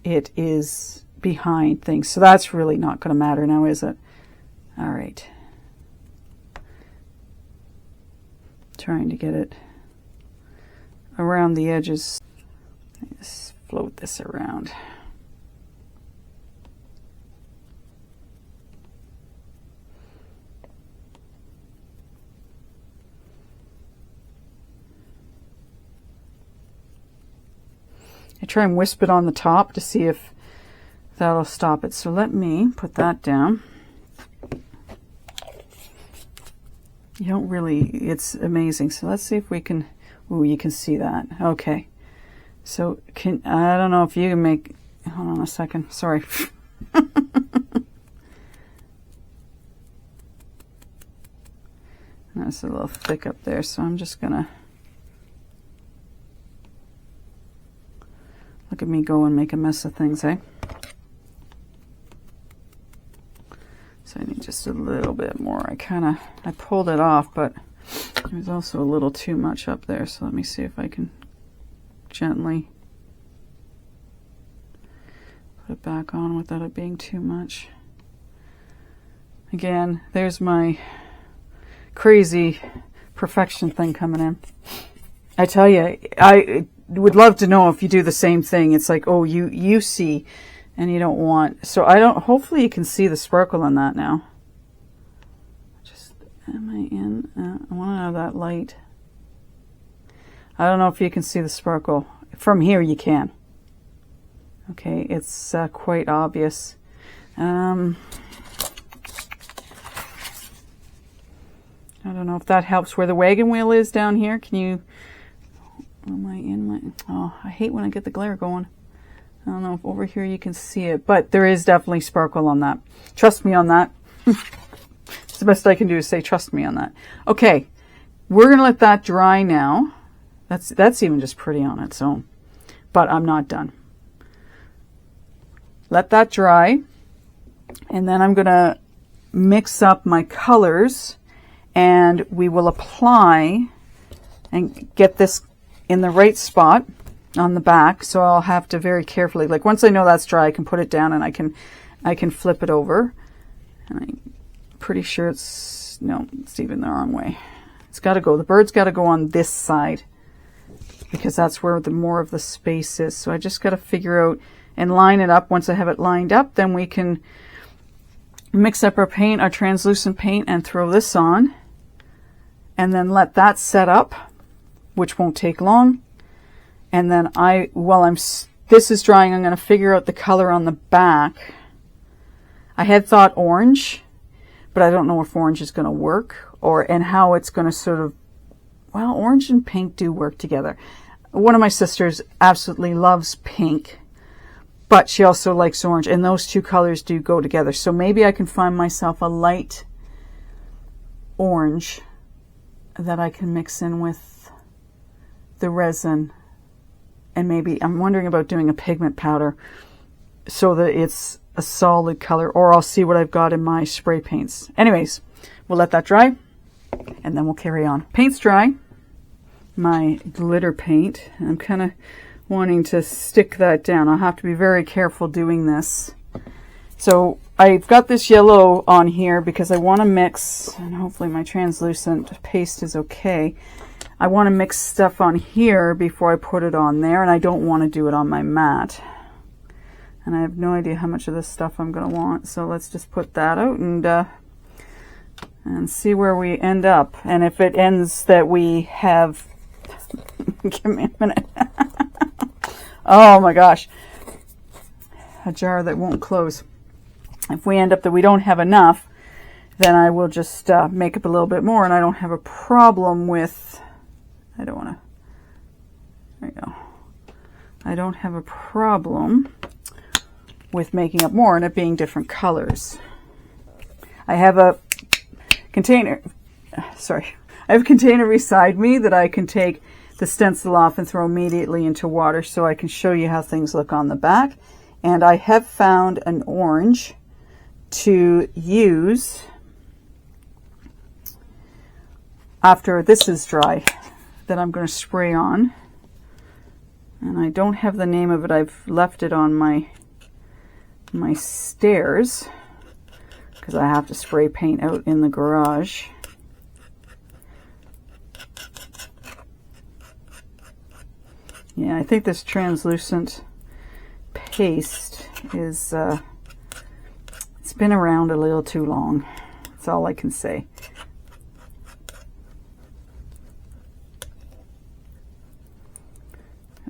it is behind things. So that's really not going to matter now, is it? All right. Trying to get it around the edges. Just float this around. I try and wisp it on the top to see if that'll stop it. So let me put that down. You don't really, it's amazing. So let's see if we can, ooh, you can see that. Okay. So I don't know if you can make, hold on a second, sorry. That's a little thick up there, so I'm just gonna, look at me go and make a mess of things, eh? So I need just a little bit more. I pulled it off, but there's also a little too much up there. So let me see if I can gently put it back on without it being too much. Again, there's my crazy perfection thing coming in. I tell you, I would love to know if you do the same thing. It's like, oh, you see, and you don't want, so I don't, hopefully you can see the sparkle on that now. Just, am I in? I want to have that light. I don't know if you can see the sparkle. From here you can. Okay, it's quite obvious. I don't know if that helps. Where the wagon wheel is down here, can you, am I in my, oh, I hate when I get the glare going. I don't know if over here you can see it, but there is definitely sparkle on that. Trust me on that. It's the best I can do is say trust me on that. Okay, we're going to let that dry now. That's even just pretty on its own, but I'm not done. Let that dry, and then I'm going to mix up my colors, and we will apply and get this in the right spot on the back. So I'll have to very carefully, like once I know that's dry, I can put it down and I can flip it over. And I'm pretty sure it's, no, it's even the wrong way. It's got to go, the bird's got to go on this side because that's where the more of the space is. So I just got to figure out and line it up. Once I have it lined up, then we can mix up our paint, our translucent paint, and throw this on, and then let that set up, which won't take long. And then while this is drying, I'm going to figure out the color on the back. I had thought orange, but I don't know if orange is going to work and how it's going to sort of, well, orange and pink do work together. One of my sisters absolutely loves pink, but she also likes orange, and those two colors do go together. So maybe I can find myself a light orange that I can mix in with the resin and maybe I'm wondering about doing a pigment powder so that it's a solid color, or I'll see what I've got in my spray paints. Anyways, we'll let that dry and then we'll carry on. Paint's dry, my glitter paint. I'm kind of wanting to stick that down. I'll have to be very careful doing this. So I've got this yellow on here because I want to mix, and hopefully my translucent paste is okay. I want to mix stuff on here before I put it on there, and I don't want to do it on my mat. And I have no idea how much of this stuff I'm going to want, so let's just put that out and see where we end up. And if it ends that we have... Give me a minute. Oh my gosh. A jar that won't close. If we end up that we don't have enough, then I will just make up a little bit more, and I don't have a problem with... I don't want to... There you go. I don't have a problem with making up more and it being different colors. I have a container... Sorry. I have a container beside me that I can take the stencil off and throw immediately into water so I can show you how things look on the back. And I have found an orange to use after this is dry that I'm going to spray on. And I don't have the name of it. I've left it on my stairs because I have to spray paint out in the garage. Yeah, I think this translucent paste is, it's been around a little too long. That's all I can say.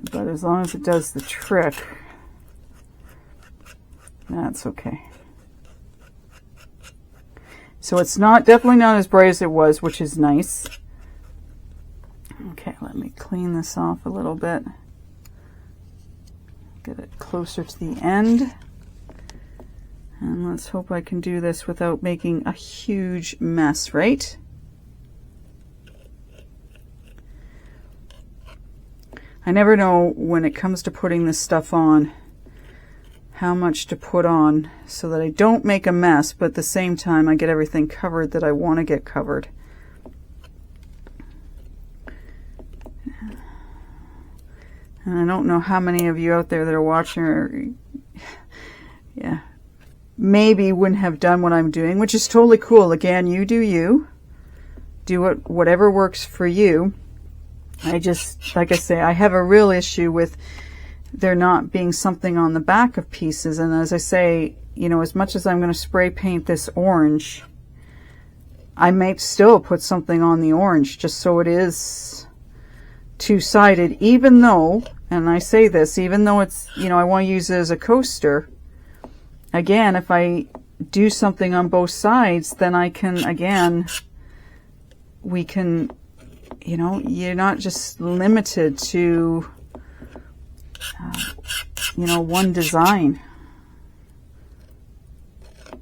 But as long as it does the trick, that's okay. So it's definitely not as bright as it was, which is nice. Okay, let me clean this off a little bit. Get it closer to the end. And let's hope I can do this without making a huge mess, right? I never know when it comes to putting this stuff on how much to put on so that I don't make a mess, but at the same time I get everything covered that I want to get covered. And I don't know how many of you out there that are watching are, yeah, maybe wouldn't have done what I'm doing, which is totally cool. Again, you do you. Do whatever works for you. I just, like I say, I have a real issue with there not being something on the back of pieces. And as I say, you know, as much as I'm going to spray paint this orange, I might still put something on the orange just so it is two-sided, even though, and I say this, even though it's, you know, I want to use it as a coaster. Again, if I do something on both sides, then I can, again, we can, you know, you're not just limited to, you know, one design. I'm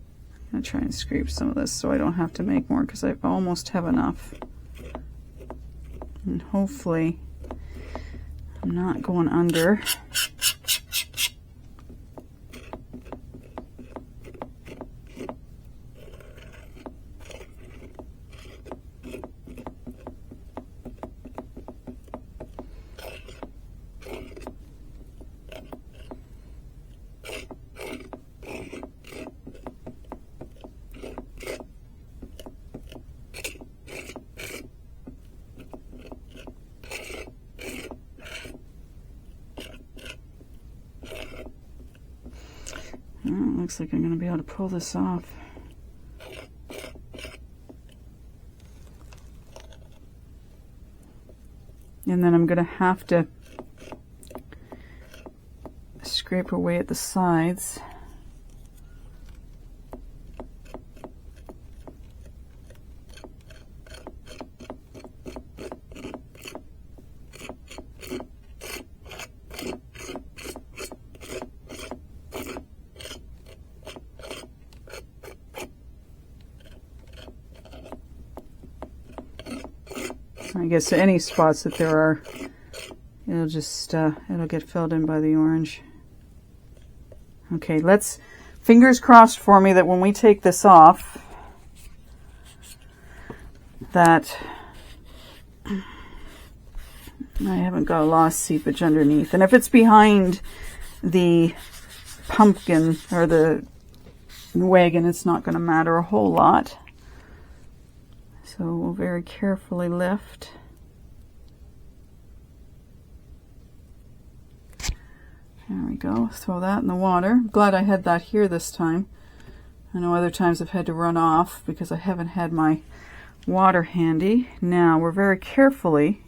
going to try and scrape some of this so I don't have to make more because I almost have enough. And hopefully I'm not going under. Looks like I'm going to be able to pull this off. And then I'm going to have to scrape away at the sides. I guess any spots that there are it'll just, it'll get filled in by the orange. Okay, fingers crossed for me that when we take this off, that I haven't got a lot of seepage underneath. And if it's behind the pumpkin or the wagon, it's not going to matter a whole lot. So we'll very carefully lift. There we go. Throw that in the water. I'm glad I had that here this time. I know other times I've had to run off because I haven't had my water handy. Now we're very carefully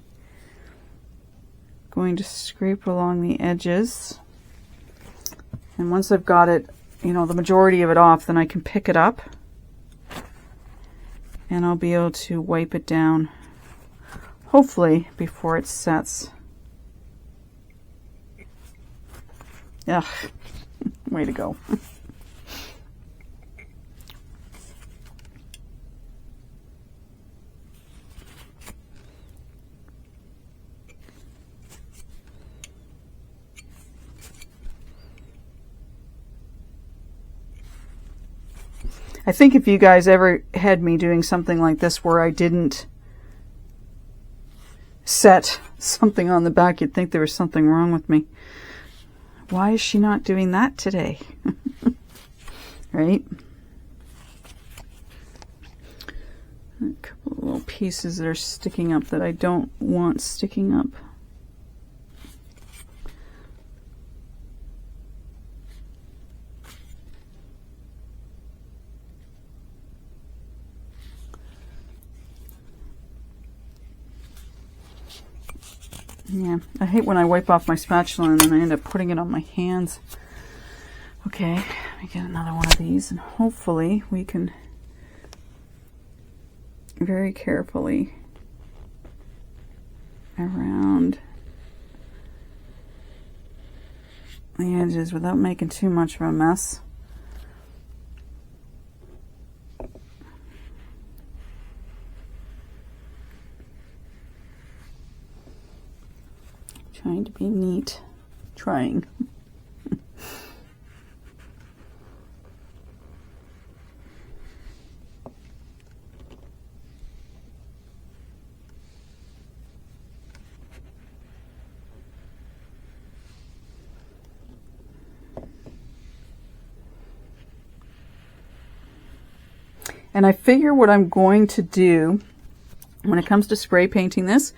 going to scrape along the edges, and once I've got it, you know, the majority of it off, then I can pick it up and I'll be able to wipe it down, hopefully before it sets. Ugh, way to go. I think if you guys ever had me doing something like this where I didn't set something on the back, you'd think there was something wrong with me. Why is she not doing that today? Right? A couple of little pieces that are sticking up that I don't want sticking up. Yeah, I hate when I wipe off my spatula and then I end up putting it on my hands. Okay, let me get another one of these and hopefully we can very carefully around the edges without making too much of a mess. Trying to be neat. Trying. And I figure what I'm going to do when it comes to spray painting this,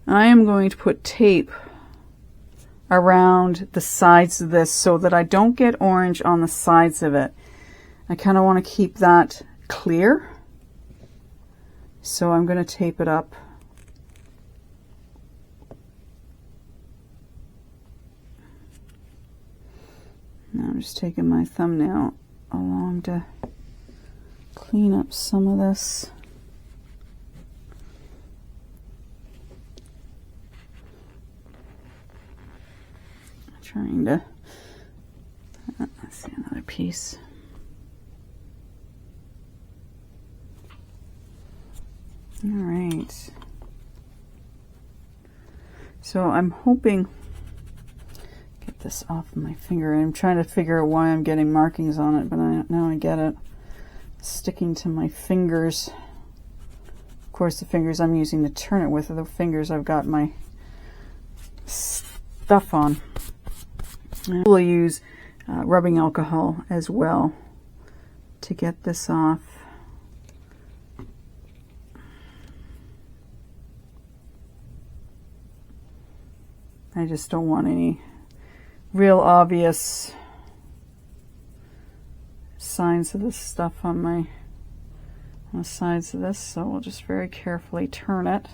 I am going to put tape around the sides of this so that I don't get orange on the sides of it. I kind of want to keep that clear. So I'm going to tape it up. Now I'm just taking my thumbnail along to clean up some of this. Trying to, let's see, another piece. All right. So I'm hoping, get this off my finger. I'm trying to figure out why I'm getting markings on it, but now I get it. It's sticking to my fingers. Of course, the fingers I'm using to turn it with are the fingers I've got my stuff on. We'll use rubbing alcohol as well to get this off. I just don't want any real obvious signs of this stuff on the sides of this, so we'll just very carefully turn it.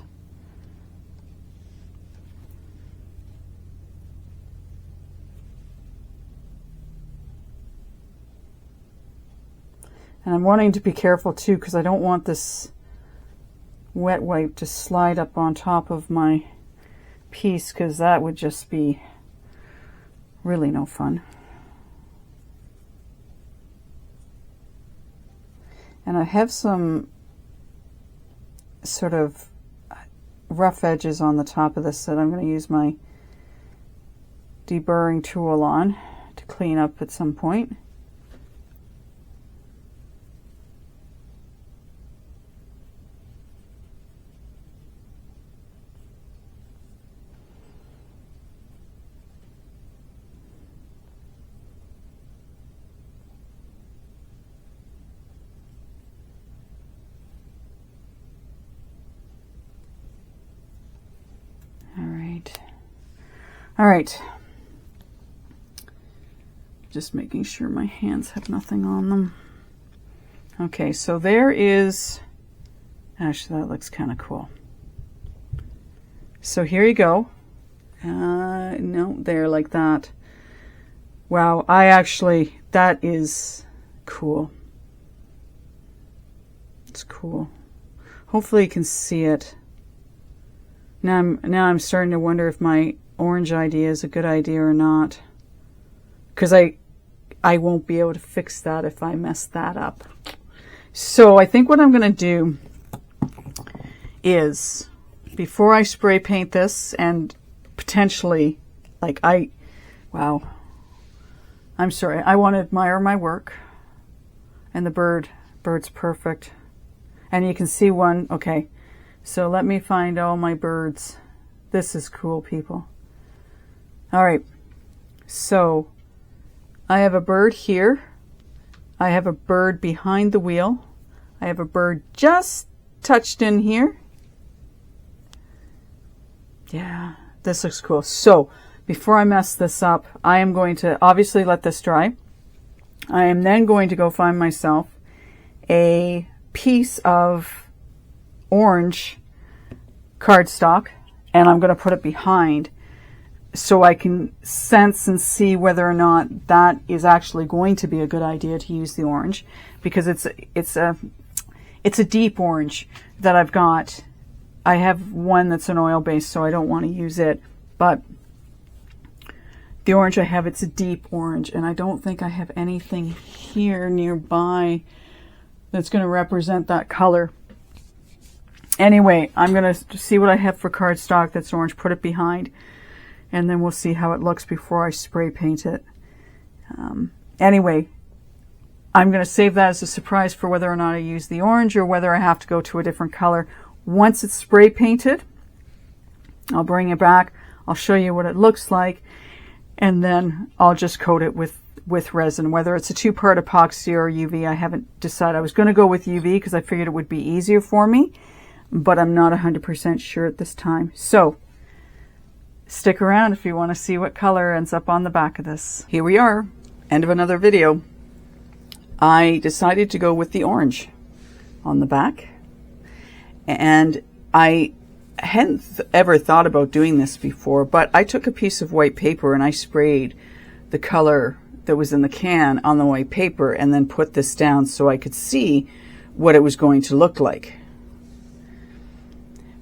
And I'm wanting to be careful too because I don't want this wet wipe to slide up on top of my piece because that would just be really no fun. And I have some sort of rough edges on the top of this that I'm going to use my deburring tool on to clean up at some point. All right, just making sure my hands have nothing on them. Okay, so there is, actually that looks kind of cool. So here you go. No, there, like that. Wow, that is cool. It's cool. Hopefully you can see it. Now I'm starting to wonder if my orange idea is a good idea or not, because I won't be able to fix that if I mess that up. So I think what I'm going to do is, before I spray paint this, and potentially, like wow, I'm sorry, I want to admire my work, and the bird's perfect, and you can see one. Okay, so let me find all my birds. This is cool, people. All right, so I have a bird here. I have a bird behind the wheel. I have a bird just touched in here. Yeah, this looks cool. So before I mess this up, I am going to obviously let this dry. I am then going to go find myself a piece of orange cardstock, and I'm going to put it behind, so I can sense and see whether or not that is actually going to be a good idea to use the orange, because it's a deep orange that I've got. I have one that's an oil base, so I don't want to use it, but the orange I have, it's a deep orange, and I don't think I have anything here nearby that's going to represent that color. Anyway, I'm going to see what I have for cardstock that's orange, put it behind, and then we'll see how it looks before I spray paint it. Anyway, I'm going to save that as a surprise for whether or not I use the orange or whether I have to go to a different color. Once it's spray painted, I'll bring it back, I'll show you what it looks like, and then I'll just coat it with resin, whether it's a 2-part epoxy or UV. I haven't decided. I was going to go with UV because I figured it would be easier for me, but I'm not 100% sure at this time. So stick around if you want to see what color ends up on the back of this. Here we are, end of another video. I decided to go with the orange on the back, and I hadn't ever thought about doing this before, but I took a piece of white paper and I sprayed the color that was in the can on the white paper, and then put this down so I could see what it was going to look like.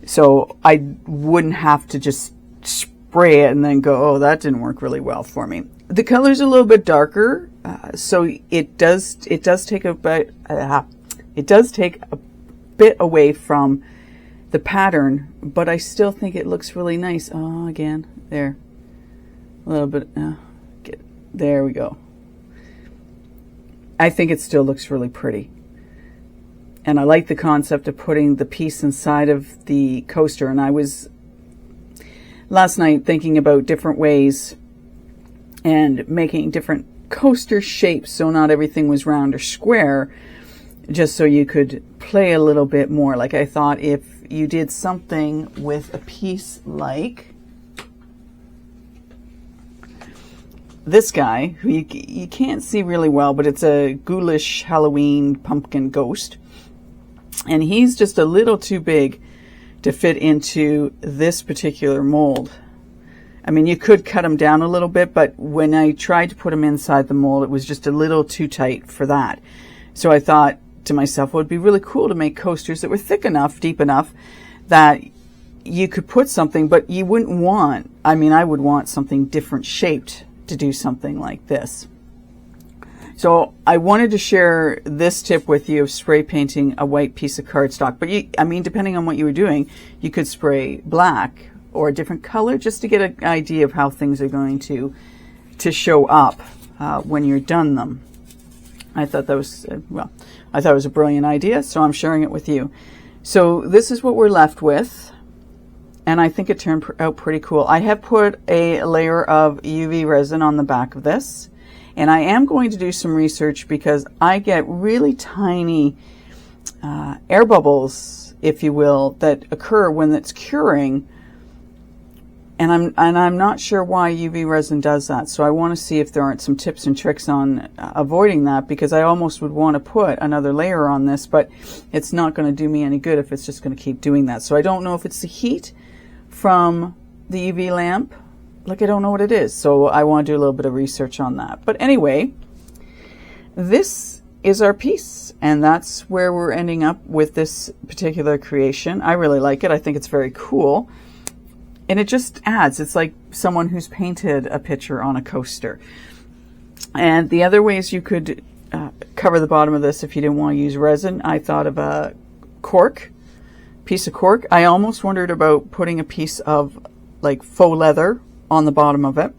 So I wouldn't have to just spray it and then go, oh, that didn't work really well for me. The color's a little bit darker, so it does take a bit away from the pattern, but I still think it looks really nice. Oh, again, there, a little bit. There we go. I think it still looks really pretty. And I like the concept of putting the piece inside of the coaster. And I was last night thinking about different ways and making different coaster shapes, so not everything was round or square, just so you could play a little bit more. Like I thought if you did something with a piece like this guy, who you can't see really well, but it's a ghoulish Halloween pumpkin ghost. And he's just a little too big to fit into this particular mold. I mean, you could cut him down a little bit, but when I tried to put him inside the mold, it was just a little too tight for that. So I thought to myself, well, it would be really cool to make coasters that were thick enough, deep enough, that you could put something, but you wouldn't want, I mean, I would want something different shaped to do something like this. So I wanted to share this tip with you of spray painting a white piece of cardstock. But I mean, depending on what you were doing, you could spray black or a different color, just to get an idea of how things are going to show up when you're done them. I thought that was, I thought it was a brilliant idea, so I'm sharing it with you. So this is what we're left with, and I think it turned out pretty cool. I have put a layer of UV resin on the back of this, and I am going to do some research because I get really tiny air bubbles, if you will, that occur when it's curing, and I'm not sure why UV resin does that. So I want to see if there aren't some tips and tricks on avoiding that, because I almost would want to put another layer on this, but it's not going to do me any good if it's just going to keep doing that. So I don't know if it's the heat from the UV lamp. Like, I don't know what it is. So I want to do a little bit of research on that. But anyway, this is our piece, and that's where we're ending up with this particular creation. I really like it. I think it's very cool. And it just adds, it's like someone who's painted a picture on a coaster. And the other ways you could cover the bottom of this if you didn't want to use resin, I thought of a piece of cork. I almost wondered about putting a piece of like faux leather on the bottom of it.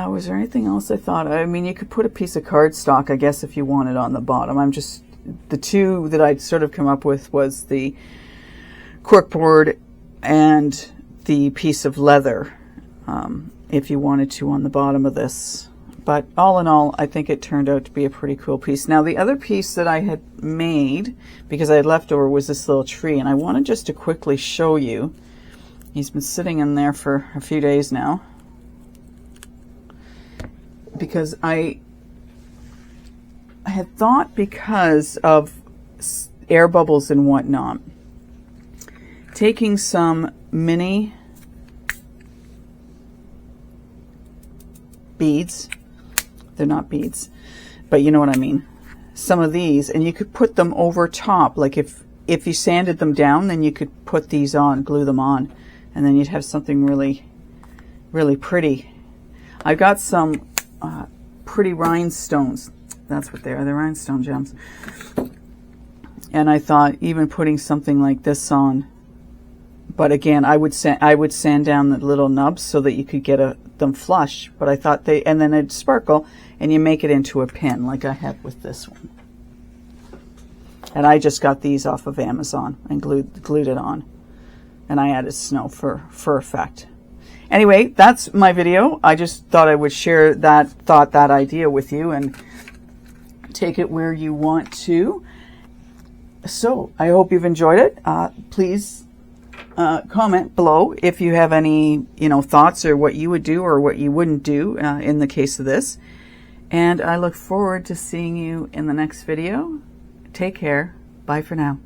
Was there anything else I thought? I mean, you could put a piece of cardstock, I guess, if you wanted on the bottom. The two that I'd sort of come up with was the corkboard and the piece of leather, if you wanted to, on the bottom of this. But all in all, I think it turned out to be a pretty cool piece. Now, the other piece that I had made, because I had left over, was this little tree, and I wanted just to quickly show you. He's been sitting in there for a few days now, because I had thought, because of air bubbles and whatnot, taking some mini beads, they're not beads, but you know what I mean, some of these, and you could put them over top. Like if you sanded them down, then you could put these on, glue them on, and then you'd have something really, really pretty. I got some pretty rhinestones. That's what they are, they're rhinestone gems. And I thought even putting something like this on, but again, I would sand down the little nubs so that you could get them flush. But I thought and then it'd sparkle, and you make it into a pin like I have with this one. And I just got these off of Amazon and glued it on, and I added snow for effect. Anyway, that's my video. I just thought I would share that idea with you and take it where you want to. So I hope you've enjoyed it. Please comment below if you have any thoughts, or what you would do or what you wouldn't do in the case of this. And I look forward to seeing you in the next video. Take care. Bye for now.